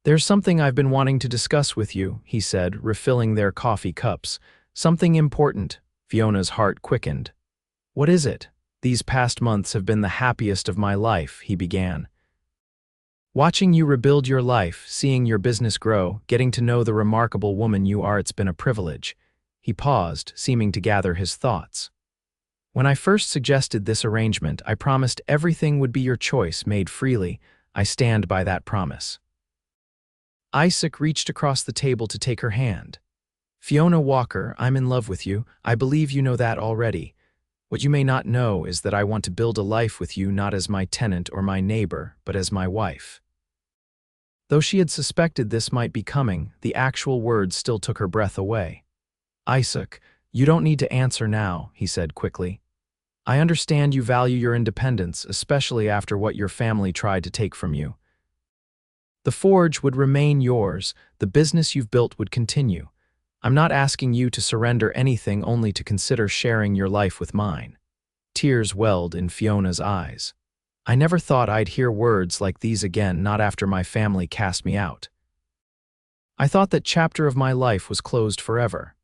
"There's something I've been wanting to discuss with you," he said, refilling their coffee cups. "Something important." Fiona's heart quickened. "What is it?" "These past months have been the happiest of my life," he began. "Watching you rebuild your life, seeing your business grow, getting to know the remarkable woman you are, it's been a privilege." He paused, seeming to gather his thoughts. "When I first suggested this arrangement, I promised everything would be your choice, made freely. I stand by that promise." Isaac reached across the table to take her hand. "Fiona Walker, I'm in love with you. I believe you know that already. What you may not know is that I want to build a life with you, not as my tenant or my neighbor, but as my wife." Though she had suspected this might be coming, the actual words still took her breath away. "Isaac, you don't need to answer now," he said quickly. "I understand you value your independence, especially after what your family tried to take from you. The forge would remain yours, the business you've built would continue. I'm not asking you to surrender anything, only to consider sharing your life with mine." Tears welled in Fiona's eyes. "I never thought I'd hear words like these again, not after my family cast me out." I thought that chapter of my life was closed forever.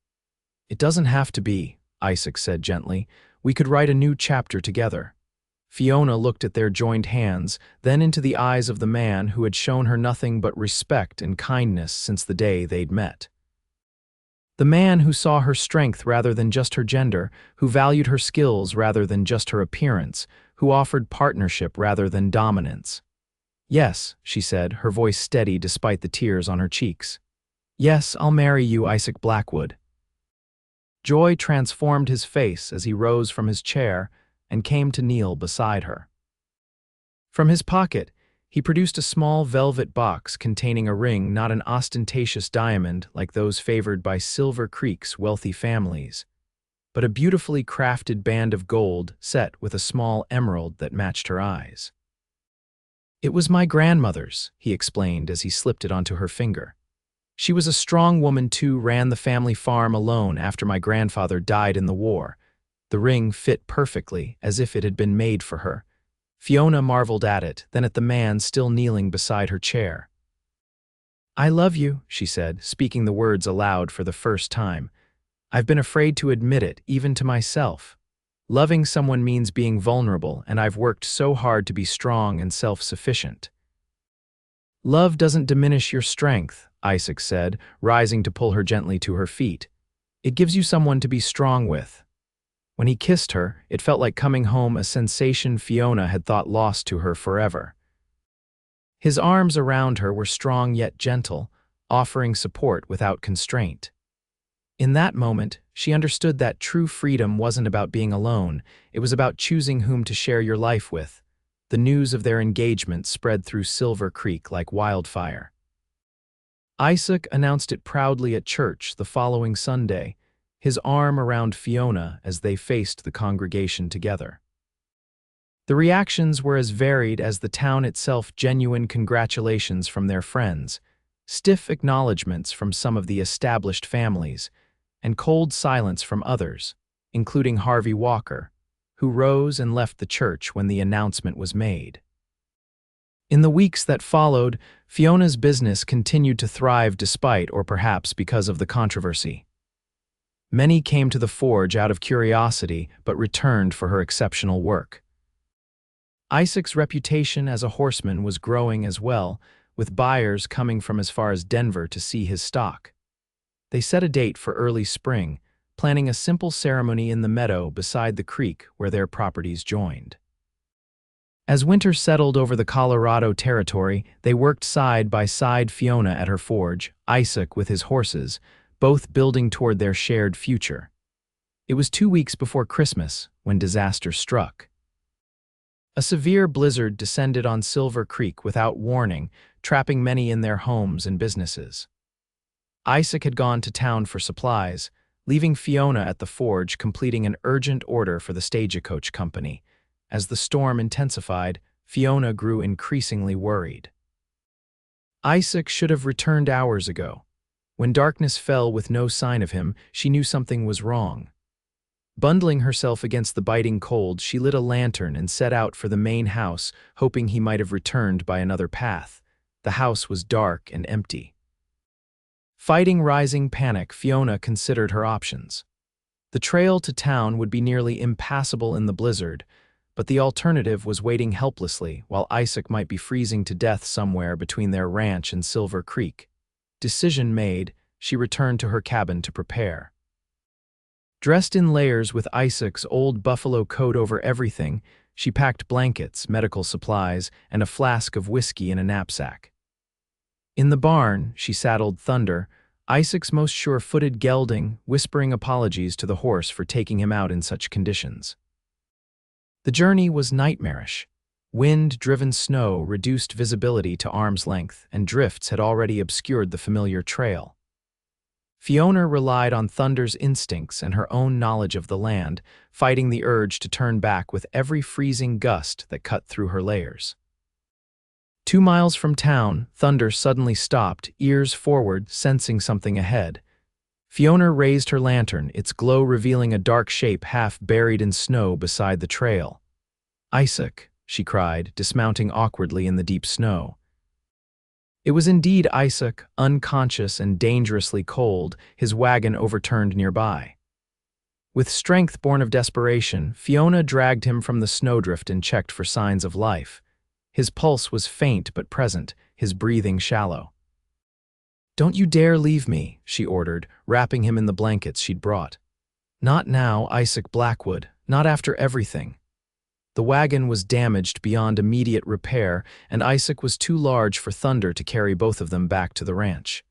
It doesn't have to be, Isaac said gently. We could write a new chapter together. Fiona looked at their joined hands, then into the eyes of the man who had shown her nothing but respect and kindness since the day they'd met. The man who saw her strength rather than just her gender, who valued her skills rather than just her appearance, who offered partnership rather than dominance. Yes, she said, her voice steady despite the tears on her cheeks. Yes, I'll marry you, Isaac Blackwood. Joy transformed his face as he rose from his chair and came to kneel beside her. From his pocket, he produced a small velvet box containing a ring, not an ostentatious diamond like those favored by Silver Creek's wealthy families, but a beautifully crafted band of gold set with a small emerald that matched her eyes. It was my grandmother's, he explained as he slipped it onto her finger. She was a strong woman too, ran the family farm alone after my grandfather died in the war. The ring fit perfectly, as if it had been made for her. Fiona marveled at it, then at the man still kneeling beside her chair. I love you, she said, speaking the words aloud for the first time. I've been afraid to admit it, even to myself. Loving someone means being vulnerable, and I've worked so hard to be strong and self-sufficient. Love doesn't diminish your strength, Isaac said, rising to pull her gently to her feet. It gives you someone to be strong with. When he kissed her, it felt like coming home, a sensation Fiona had thought lost to her forever. His arms around her were strong yet gentle, offering support without constraint. In that moment, she understood that true freedom wasn't about being alone, it was about choosing whom to share your life with. The news of their engagement spread through Silver Creek like wildfire. Isaac announced it proudly at church the following Sunday, his arm around Fiona as they faced the congregation together. The reactions were as varied as the town itself: genuine congratulations from their friends, stiff acknowledgments from some of the established families, and cold silence from others, including Harvey Walker, who rose and left the church when the announcement was made. In the weeks that followed, Fiona's business continued to thrive despite, or perhaps because of, the controversy. Many came to the forge out of curiosity but returned for her exceptional work. Isaac's reputation as a horseman was growing as well, with buyers coming from as far as Denver to see his stock. They set a date for early spring, planning a simple ceremony in the meadow beside the creek where their properties joined. As winter settled over the Colorado territory, they worked side by side, Fiona at her forge, Isaac with his horses, both building toward their shared future. It was 2 weeks before Christmas when disaster struck. A severe blizzard descended on Silver Creek without warning, trapping many in their homes and businesses. Isaac had gone to town for supplies, leaving Fiona at the forge completing an urgent order for the stagecoach company. As the storm intensified, Fiona grew increasingly worried. Isaac should have returned hours ago. When darkness fell with no sign of him, she knew something was wrong. Bundling herself against the biting cold, she lit a lantern and set out for the main house, hoping he might have returned by another path. The house was dark and empty. Fighting rising panic, Fiona considered her options. The trail to town would be nearly impassable in the blizzard, but the alternative was waiting helplessly while Isaac might be freezing to death somewhere between their ranch and Silver Creek. Decision made, she returned to her cabin to prepare. Dressed in layers with Isaac's old buffalo coat over everything, she packed blankets, medical supplies, and a flask of whiskey in a knapsack. In the barn, she saddled Thunder, Isaac's most sure-footed gelding, whispering apologies to the horse for taking him out in such conditions. The journey was nightmarish. Wind-driven snow reduced visibility to arm's length, and drifts had already obscured the familiar trail. Fiona relied on Thunder's instincts and her own knowledge of the land, fighting the urge to turn back with every freezing gust that cut through her layers. 2 miles from town, Thunder suddenly stopped, ears forward, sensing something ahead. Fiona raised her lantern, its glow revealing a dark shape half buried in snow beside the trail. "Isaac," she cried, dismounting awkwardly in the deep snow. It was indeed Isaac, unconscious and dangerously cold, his wagon overturned nearby. With strength born of desperation, Fiona dragged him from the snowdrift and checked for signs of life. His pulse was faint but present, his breathing shallow. "Don't you dare leave me," she ordered, wrapping him in the blankets she'd brought. "Not now, Isaac Blackwood, not after everything." The wagon was damaged beyond immediate repair, and Isaac was too large for Thunder to carry both of them back to the ranch.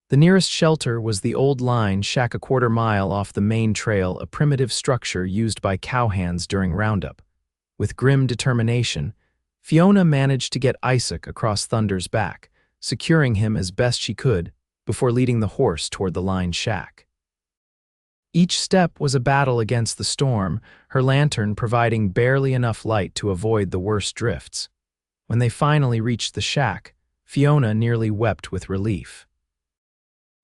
The nearest shelter was the old line shack a quarter-mile off the main trail, a primitive structure used by cowhands during roundup. With grim determination, Fiona managed to get Isaac across Thunder's back, securing him as best she could before leading the horse toward the line shack. Each step was a battle against the storm, her lantern providing barely enough light to avoid the worst drifts. When they finally reached the shack, Fiona nearly wept with relief.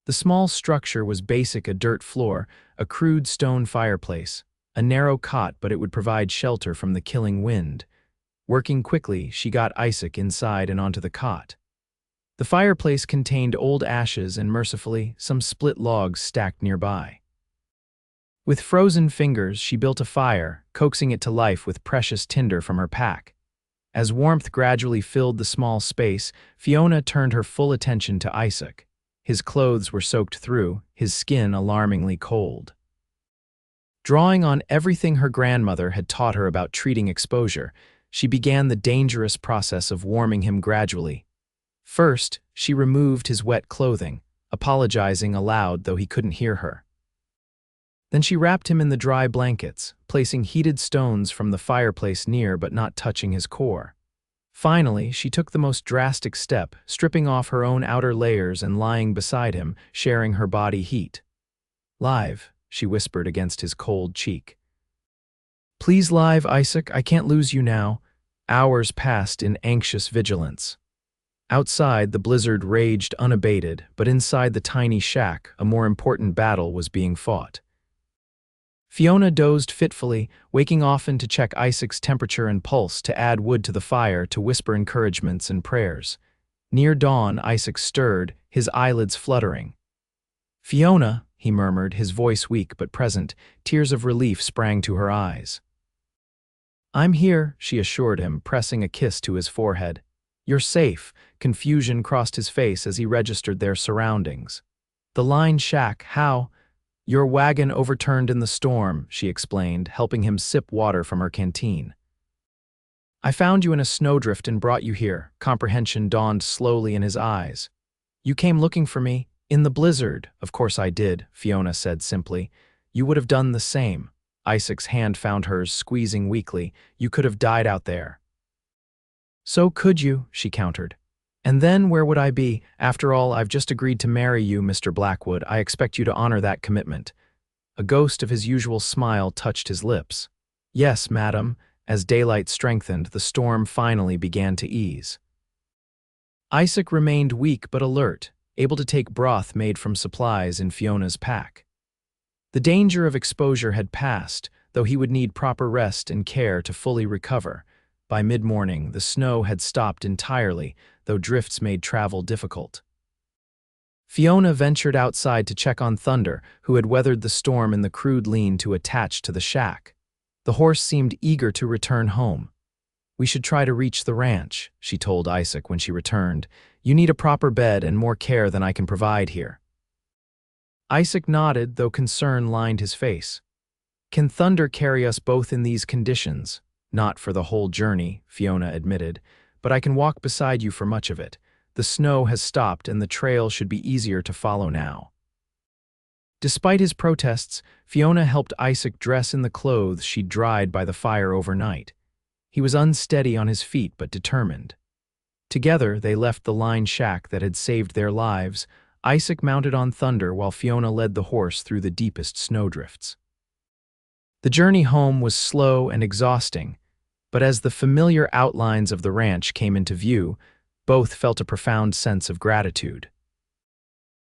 The small structure was basic: a dirt floor, a crude stone fireplace, a narrow cot, but it would provide shelter from the killing wind. Working quickly, she got Isaac inside and onto the cot. The fireplace contained old ashes and, mercifully, some split logs stacked nearby. With frozen fingers, she built a fire, coaxing it to life with precious tinder from her pack. As warmth gradually filled the small space, Fiona turned her full attention to Isaac. His clothes were soaked through, his skin alarmingly cold. Drawing on everything her grandmother had taught her about treating exposure, she began the dangerous process of warming him gradually. First, she removed his wet clothing, apologizing aloud though he couldn't hear her. Then she wrapped him in the dry blankets, placing heated stones from the fireplace near but not touching his core. Finally, she took the most drastic step, stripping off her own outer layers and lying beside him, sharing her body heat. "Live," she whispered against his cold cheek. "Please live, Isaac, I can't lose you now." Hours passed in anxious vigilance. Outside, the blizzard raged unabated, but inside the tiny shack, a more important battle was being fought. Fiona dozed fitfully, waking often to check Isaac's temperature and pulse, to add wood to the fire, to whisper encouragements and prayers. Near dawn, Isaac stirred, his eyelids fluttering. "Fiona," he murmured, his voice weak but present. Tears of relief sprang to her eyes. "I'm here," she assured him, pressing a kiss to his forehead. "You're safe." Confusion crossed his face as he registered their surroundings. "The line shack, how?" "Your wagon overturned in the storm," she explained, helping him sip water from her canteen. "I found you in a snowdrift and brought you here." Comprehension dawned slowly in his eyes. "You came looking for me? In the blizzard?" "Of course I did," Fiona said simply. "You would have done the same." Isaac's hand found hers, squeezing weakly. "You could have died out there." "So could you," she countered. "And then where would I be? After all, I've just agreed to marry you, Mr. Blackwood. I expect you to honor that commitment." A ghost of his usual smile touched his lips. "Yes, madam." As daylight strengthened, the storm finally began to ease. Isaac remained weak but alert, able to take broth made from supplies in Fiona's pack. The danger of exposure had passed, though he would need proper rest and care to fully recover. By mid-morning, the snow had stopped entirely, though drifts made travel difficult. Fiona ventured outside to check on Thunder, who had weathered the storm in the crude lean-to attached to the shack. The horse seemed eager to return home. "We should try to reach the ranch," she told Isaac when she returned. "You need a proper bed and more care than I can provide here." Isaac nodded, though concern lined his face. "Can Thunder carry us both in these conditions?" "Not for the whole journey," Fiona admitted, "but I can walk beside you for much of it. The snow has stopped and the trail should be easier to follow now." Despite his protests, Fiona helped Isaac dress in the clothes she'd dried by the fire overnight. He was unsteady on his feet but determined. Together, they left the line shack that had saved their lives. Isaac mounted on Thunder while Fiona led the horse through the deepest snowdrifts. The journey home was slow and exhausting, but as the familiar outlines of the ranch came into view, both felt a profound sense of gratitude.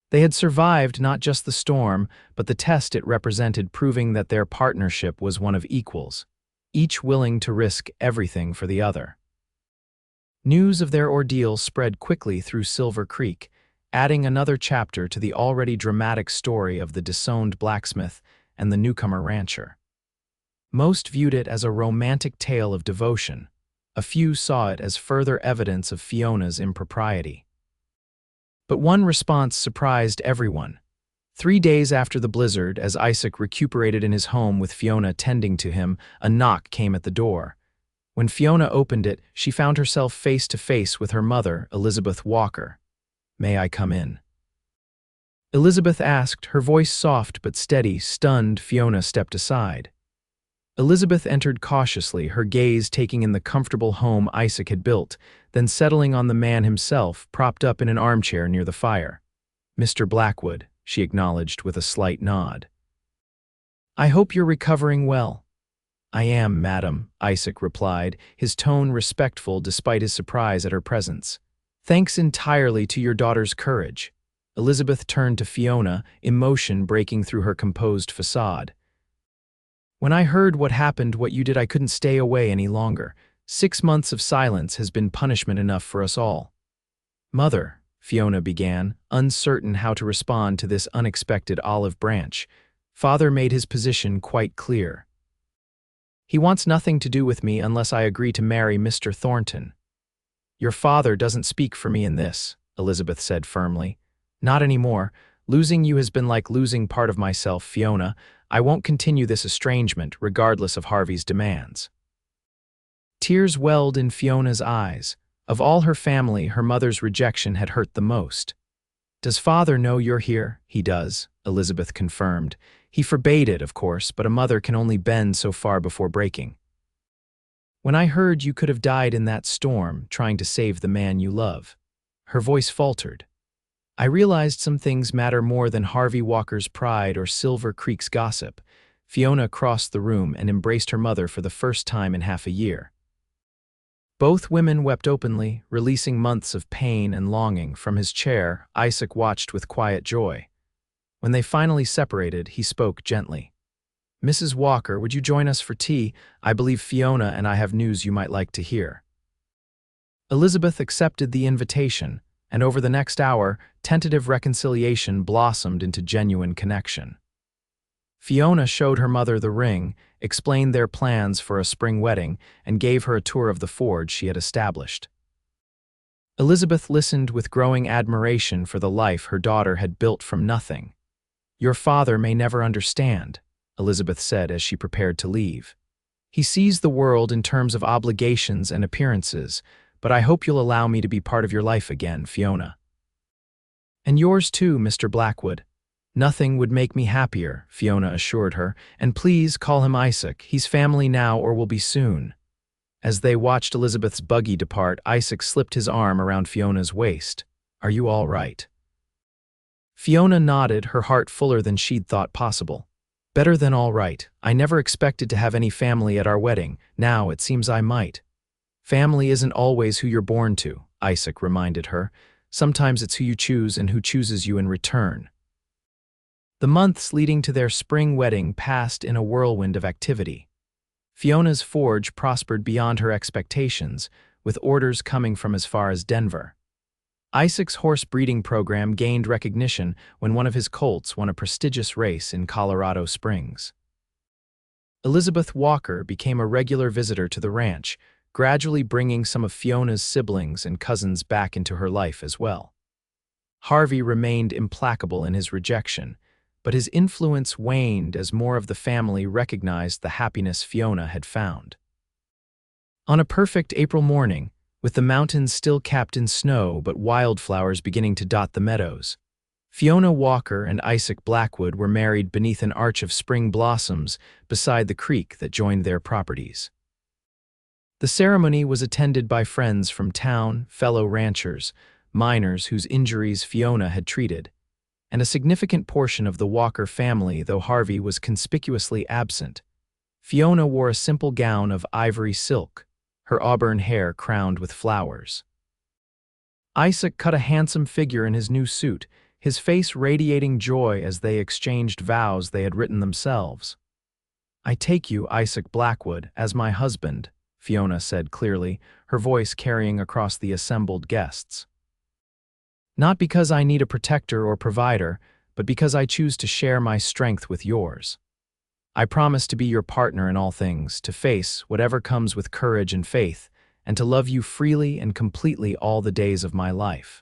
They had survived not just the storm, but the test it represented, proving that their partnership was one of equals, each willing to risk everything for the other. News of their ordeal spread quickly through Silver Creek, adding another chapter to the already dramatic story of the disowned blacksmith and the newcomer rancher. Most viewed it as a romantic tale of devotion. A few saw it as further evidence of Fiona's impropriety. But one response surprised everyone. 3 days after the blizzard, as Isaac recuperated in his home with Fiona tending to him, a knock came at the door. When Fiona opened it, she found herself face to face with her mother, Elizabeth Walker. "May I come in?" Elizabeth asked, her voice soft but steady. Stunned, Fiona stepped aside. Elizabeth entered cautiously, her gaze taking in the comfortable home Isaac had built, then settling on the man himself, propped up in an armchair near the fire. "Mr. Blackwood," she acknowledged with a slight nod. "I hope you're recovering well." "I am, madam," Isaac replied, his tone respectful despite his surprise at her presence. "Thanks entirely to your daughter's courage." Elizabeth turned to Fiona, emotion breaking through her composed facade. "When I heard what happened, what you did, I couldn't stay away any longer. 6 months of silence has been punishment enough for us all." "Mother," Fiona began, uncertain how to respond to this unexpected olive branch. "Father made his position quite clear. He wants nothing to do with me unless I agree to marry Mr. Thornton." "Your father doesn't speak for me in this," Elizabeth said firmly. "Not anymore. Losing you has been like losing part of myself, Fiona. I won't continue this estrangement, regardless of Harvey's demands." Tears welled in Fiona's eyes. Of all her family, her mother's rejection had hurt the most. "Does father know you're here?" "He does," Elizabeth confirmed. "He forbade it, of course, but a mother can only bend so far before breaking. When I heard you could have died in that storm, trying to save the man you love." Her voice faltered. "I realized some things matter more than Harvey Walker's pride or Silver Creek's gossip." Fiona crossed the room and embraced her mother for the first time in half a year. Both women wept openly, releasing months of pain and longing. From his chair, Isaac watched with quiet joy. When they finally separated, he spoke gently. "Mrs. Walker, would you join us for tea? I believe Fiona and I have news you might like to hear." Elizabeth accepted the invitation, and over the next hour, tentative reconciliation blossomed into genuine connection. Fiona showed her mother the ring, explained their plans for a spring wedding, and gave her a tour of the forge she had established. Elizabeth listened with growing admiration for the life her daughter had built from nothing. "Your father may never understand," Elizabeth said as she prepared to leave. "He sees the world in terms of obligations and appearances, but I hope you'll allow me to be part of your life again, Fiona." "And yours too, Mr. Blackwood." "Nothing would make me happier," Fiona assured her, "and please call him Isaac. He's family now or will be soon." As they watched Elizabeth's buggy depart, Isaac slipped his arm around Fiona's waist. "Are you all right?" Fiona nodded, her heart fuller than she'd thought possible. "Better than all right. I never expected to have any family at our wedding. Now it seems I might." "Family isn't always who you're born to," Isaac reminded her. "Sometimes it's who you choose and who chooses you in return." The months leading to their spring wedding passed in a whirlwind of activity. Fiona's forge prospered beyond her expectations, with orders coming from as far as Denver. Isaac's horse breeding program gained recognition when one of his colts won a prestigious race in Colorado Springs. Elizabeth Walker became a regular visitor to the ranch, gradually bringing some of Fiona's siblings and cousins back into her life as well. Harvey remained implacable in his rejection, but his influence waned as more of the family recognized the happiness Fiona had found. On a perfect April morning, with the mountains still capped in snow but wildflowers beginning to dot the meadows, Fiona Walker and Isaac Blackwood were married beneath an arch of spring blossoms beside the creek that joined their properties. The ceremony was attended by friends from town, fellow ranchers, miners whose injuries Fiona had treated, and a significant portion of the Walker family, though Harvey was conspicuously absent. Fiona wore a simple gown of ivory silk, her auburn hair crowned with flowers. Isaac cut a handsome figure in his new suit, his face radiating joy as they exchanged vows they had written themselves. "I take you, Isaac Blackwood, as my husband," Fiona said clearly, her voice carrying across the assembled guests. Not because I need a protector or provider, but because I choose to share my strength with yours. I promise to be your partner in all things, to face whatever comes with courage and faith, and to love you freely and completely all the days of my life.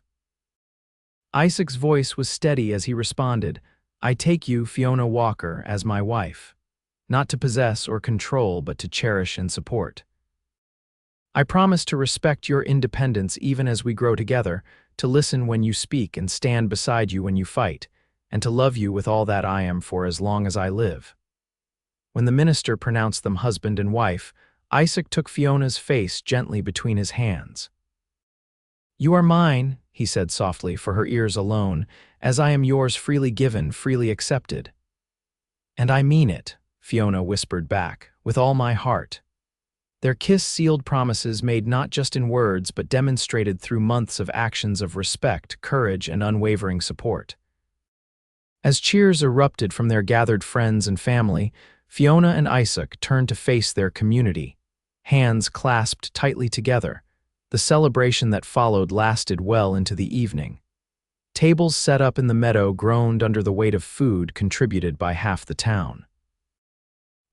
Isaac's voice was steady as he responded, I take you, Fiona Walker, as my wife. Not to possess or control, but to cherish and support. I promise to respect your independence even as we grow together, to listen when you speak and stand beside you when you fight, and to love you with all that I am for as long as I live. When the minister pronounced them husband and wife, Isaac took Fiona's face gently between his hands. You are mine, he said softly, for her ears alone, as I am yours, freely given, freely accepted. And I mean it, Fiona whispered back, with all my heart. Their kiss sealed promises made not just in words but demonstrated through months of actions of respect, courage, and unwavering support. As cheers erupted from their gathered friends and family, Fiona and Isaac turned to face their community, hands clasped tightly together. The celebration that followed lasted well into the evening. Tables set up in the meadow groaned under the weight of food contributed by half the town.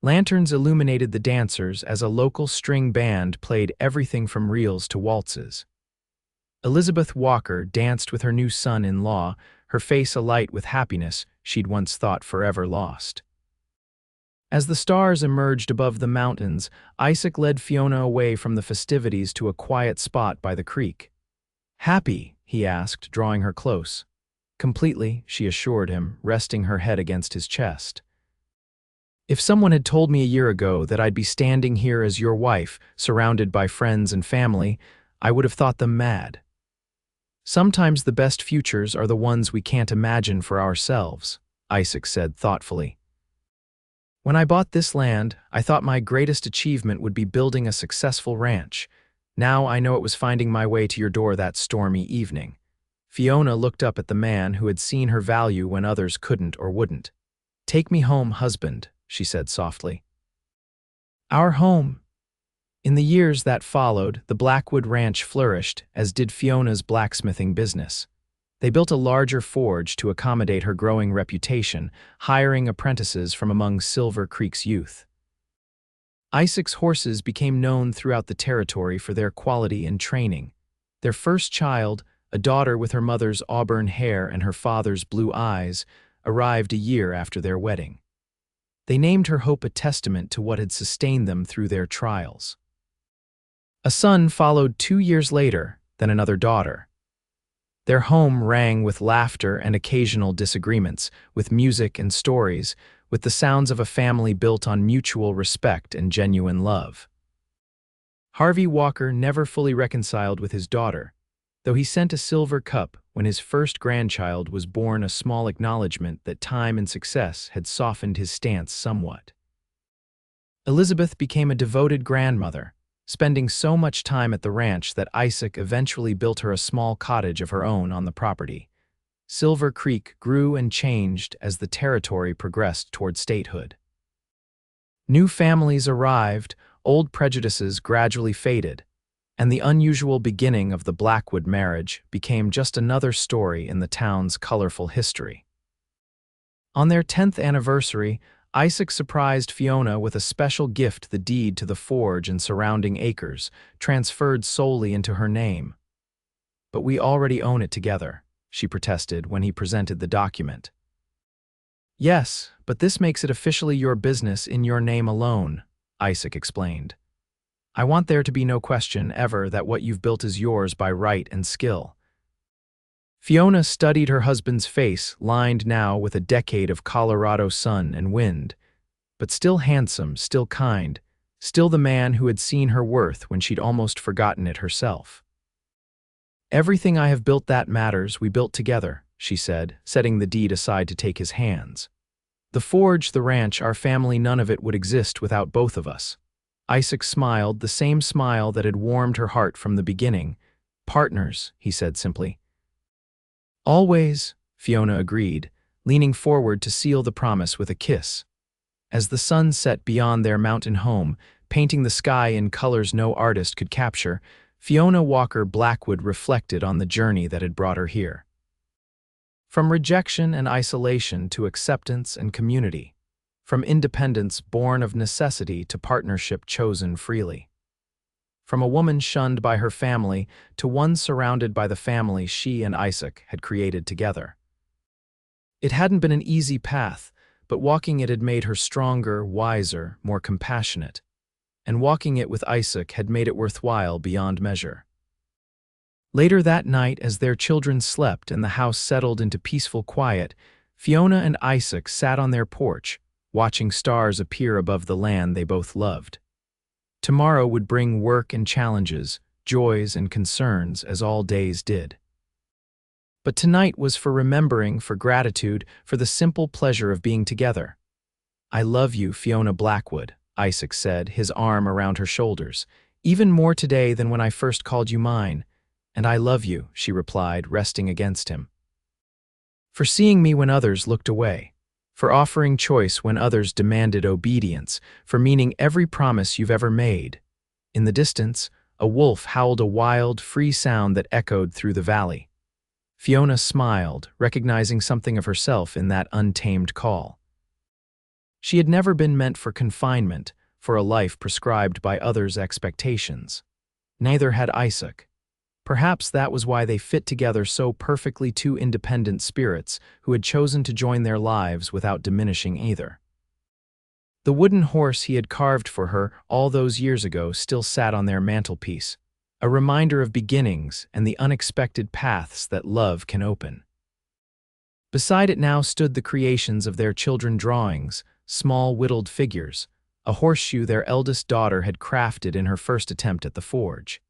Lanterns illuminated the dancers as a local string band played everything from reels to waltzes. Elizabeth Walker danced with her new son-in-law, her face alight with happiness she'd once thought forever lost. As the stars emerged above the mountains, Isaac led Fiona away from the festivities to a quiet spot by the creek. Happy? He asked, drawing her close. Completely, she assured him, resting her head against his chest. If someone had told me a year ago that I'd be standing here as your wife, surrounded by friends and family, I would have thought them mad. Sometimes the best futures are the ones we can't imagine for ourselves, Isaac said thoughtfully. When I bought this land, I thought my greatest achievement would be building a successful ranch. Now I know it was finding my way to your door that stormy evening. Fiona looked up at the man who had seen her value when others couldn't or wouldn't. Take me home, husband, she said softly. Our home. In the years that followed, the Blackwood Ranch flourished, as did Fiona's blacksmithing business. They built a larger forge to accommodate her growing reputation, hiring apprentices from among Silver Creek's youth. Isaac's horses became known throughout the territory for their quality and training. Their first child, a daughter with her mother's auburn hair and her father's blue eyes, arrived a year after their wedding. They named her Hope, a testament to what had sustained them through their trials. A son followed 2 years later, then another daughter. Their home rang with laughter and occasional disagreements, with music and stories, with the sounds of a family built on mutual respect and genuine love. Harvey Walker never fully reconciled with his daughter, though he sent a silver cup when his first grandchild was born, a small acknowledgement that time and success had softened his stance somewhat. Elizabeth became a devoted grandmother, spending so much time at the ranch that Isaac eventually built her a small cottage of her own on the property. Silver Creek grew and changed as the territory progressed toward statehood. New families arrived, old prejudices gradually faded, and the unusual beginning of the Blackwood marriage became just another story in the town's colorful history. On their 10th anniversary, Isaac surprised Fiona with a special gift, the deed to the forge and surrounding acres, transferred solely into her name. But we already own it together, she protested when he presented the document. Yes, but this makes it officially your business in your name alone, Isaac explained. I want there to be no question ever that what you've built is yours by right and skill. Fiona studied her husband's face, lined now with a decade of Colorado sun and wind, but still handsome, still kind, still the man who had seen her worth when she'd almost forgotten it herself. Everything I have built that matters, we built together, she said, setting the deed aside to take his hands. The forge, the ranch, our family, none of it would exist without both of us. Isaac smiled, the same smile that had warmed her heart from the beginning. Partners, he said simply. Always, Fiona agreed, leaning forward to seal the promise with a kiss. As the sun set beyond their mountain home, painting the sky in colors no artist could capture, Fiona Walker Blackwood reflected on the journey that had brought her here. From rejection and isolation to acceptance and community, from independence born of necessity to partnership chosen freely. From a woman shunned by her family to one surrounded by the family she and Isaac had created together. It hadn't been an easy path, but walking it had made her stronger, wiser, more compassionate. And walking it with Isaac had made it worthwhile beyond measure. Later that night, as their children slept and the house settled into peaceful quiet, Fiona and Isaac sat on their porch, watching stars appear above the land they both loved. Tomorrow would bring work and challenges, joys and concerns, as all days did. But tonight was for remembering, for gratitude, for the simple pleasure of being together. "I love you, Fiona Blackwood," Isaac said, his arm around her shoulders. "Even more today than when I first called you mine." "And I love you," she replied, resting against him. "For seeing me when others looked away. For offering choice when others demanded obedience. For meaning every promise you've ever made." In the distance, a wolf howled a wild, free sound that echoed through the valley. Fiona smiled, recognizing something of herself in that untamed call. She had never been meant for confinement, for a life prescribed by others' expectations. Neither had Isaac. Perhaps that was why they fit together so perfectly, two independent spirits who had chosen to join their lives without diminishing either. The wooden horse he had carved for her all those years ago still sat on their mantelpiece, a reminder of beginnings and the unexpected paths that love can open. Beside it now stood the creations of their children's drawings, small whittled figures, a horseshoe their eldest daughter had crafted in her first attempt at the forge.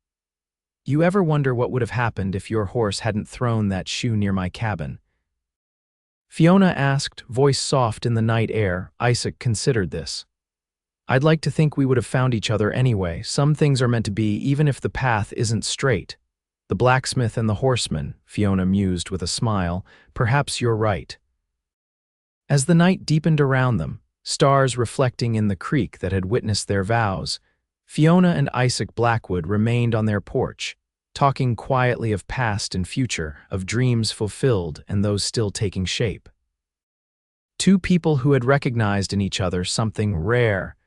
"You ever wonder what would have happened if your horse hadn't thrown that shoe near my cabin?" Fiona asked, voice soft in the night air. Isaac considered this. "I'd like to think we would have found each other anyway. Some things are meant to be, even if the path isn't straight." "The blacksmith and the horseman," Fiona mused with a smile. "Perhaps you're right." As the night deepened around them, stars reflecting in the creek that had witnessed their vows, Fiona and Isaac Blackwood remained on their porch, talking quietly of past and future, of dreams fulfilled and those still taking shape. Two people who had recognized in each other something rare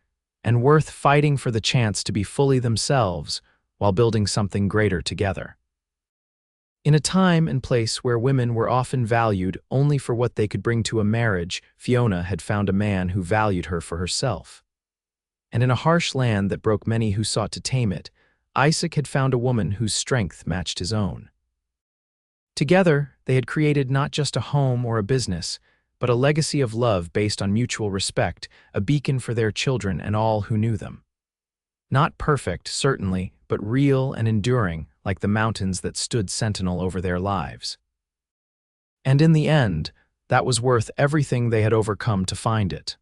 and worth fighting for the chance to be fully themselves while building something greater together. In a time and place where women were often valued only for what they could bring to a marriage, Fiona had found a man who valued her for herself. And in a harsh land that broke many who sought to tame it, Isaac had found a woman whose strength matched his own. Together, they had created not just a home or a business, but a legacy of love based on mutual respect, a beacon for their children and all who knew them. Not perfect, certainly, but real and enduring, like the mountains that stood sentinel over their lives. And in the end, that was worth everything they had overcome to find it.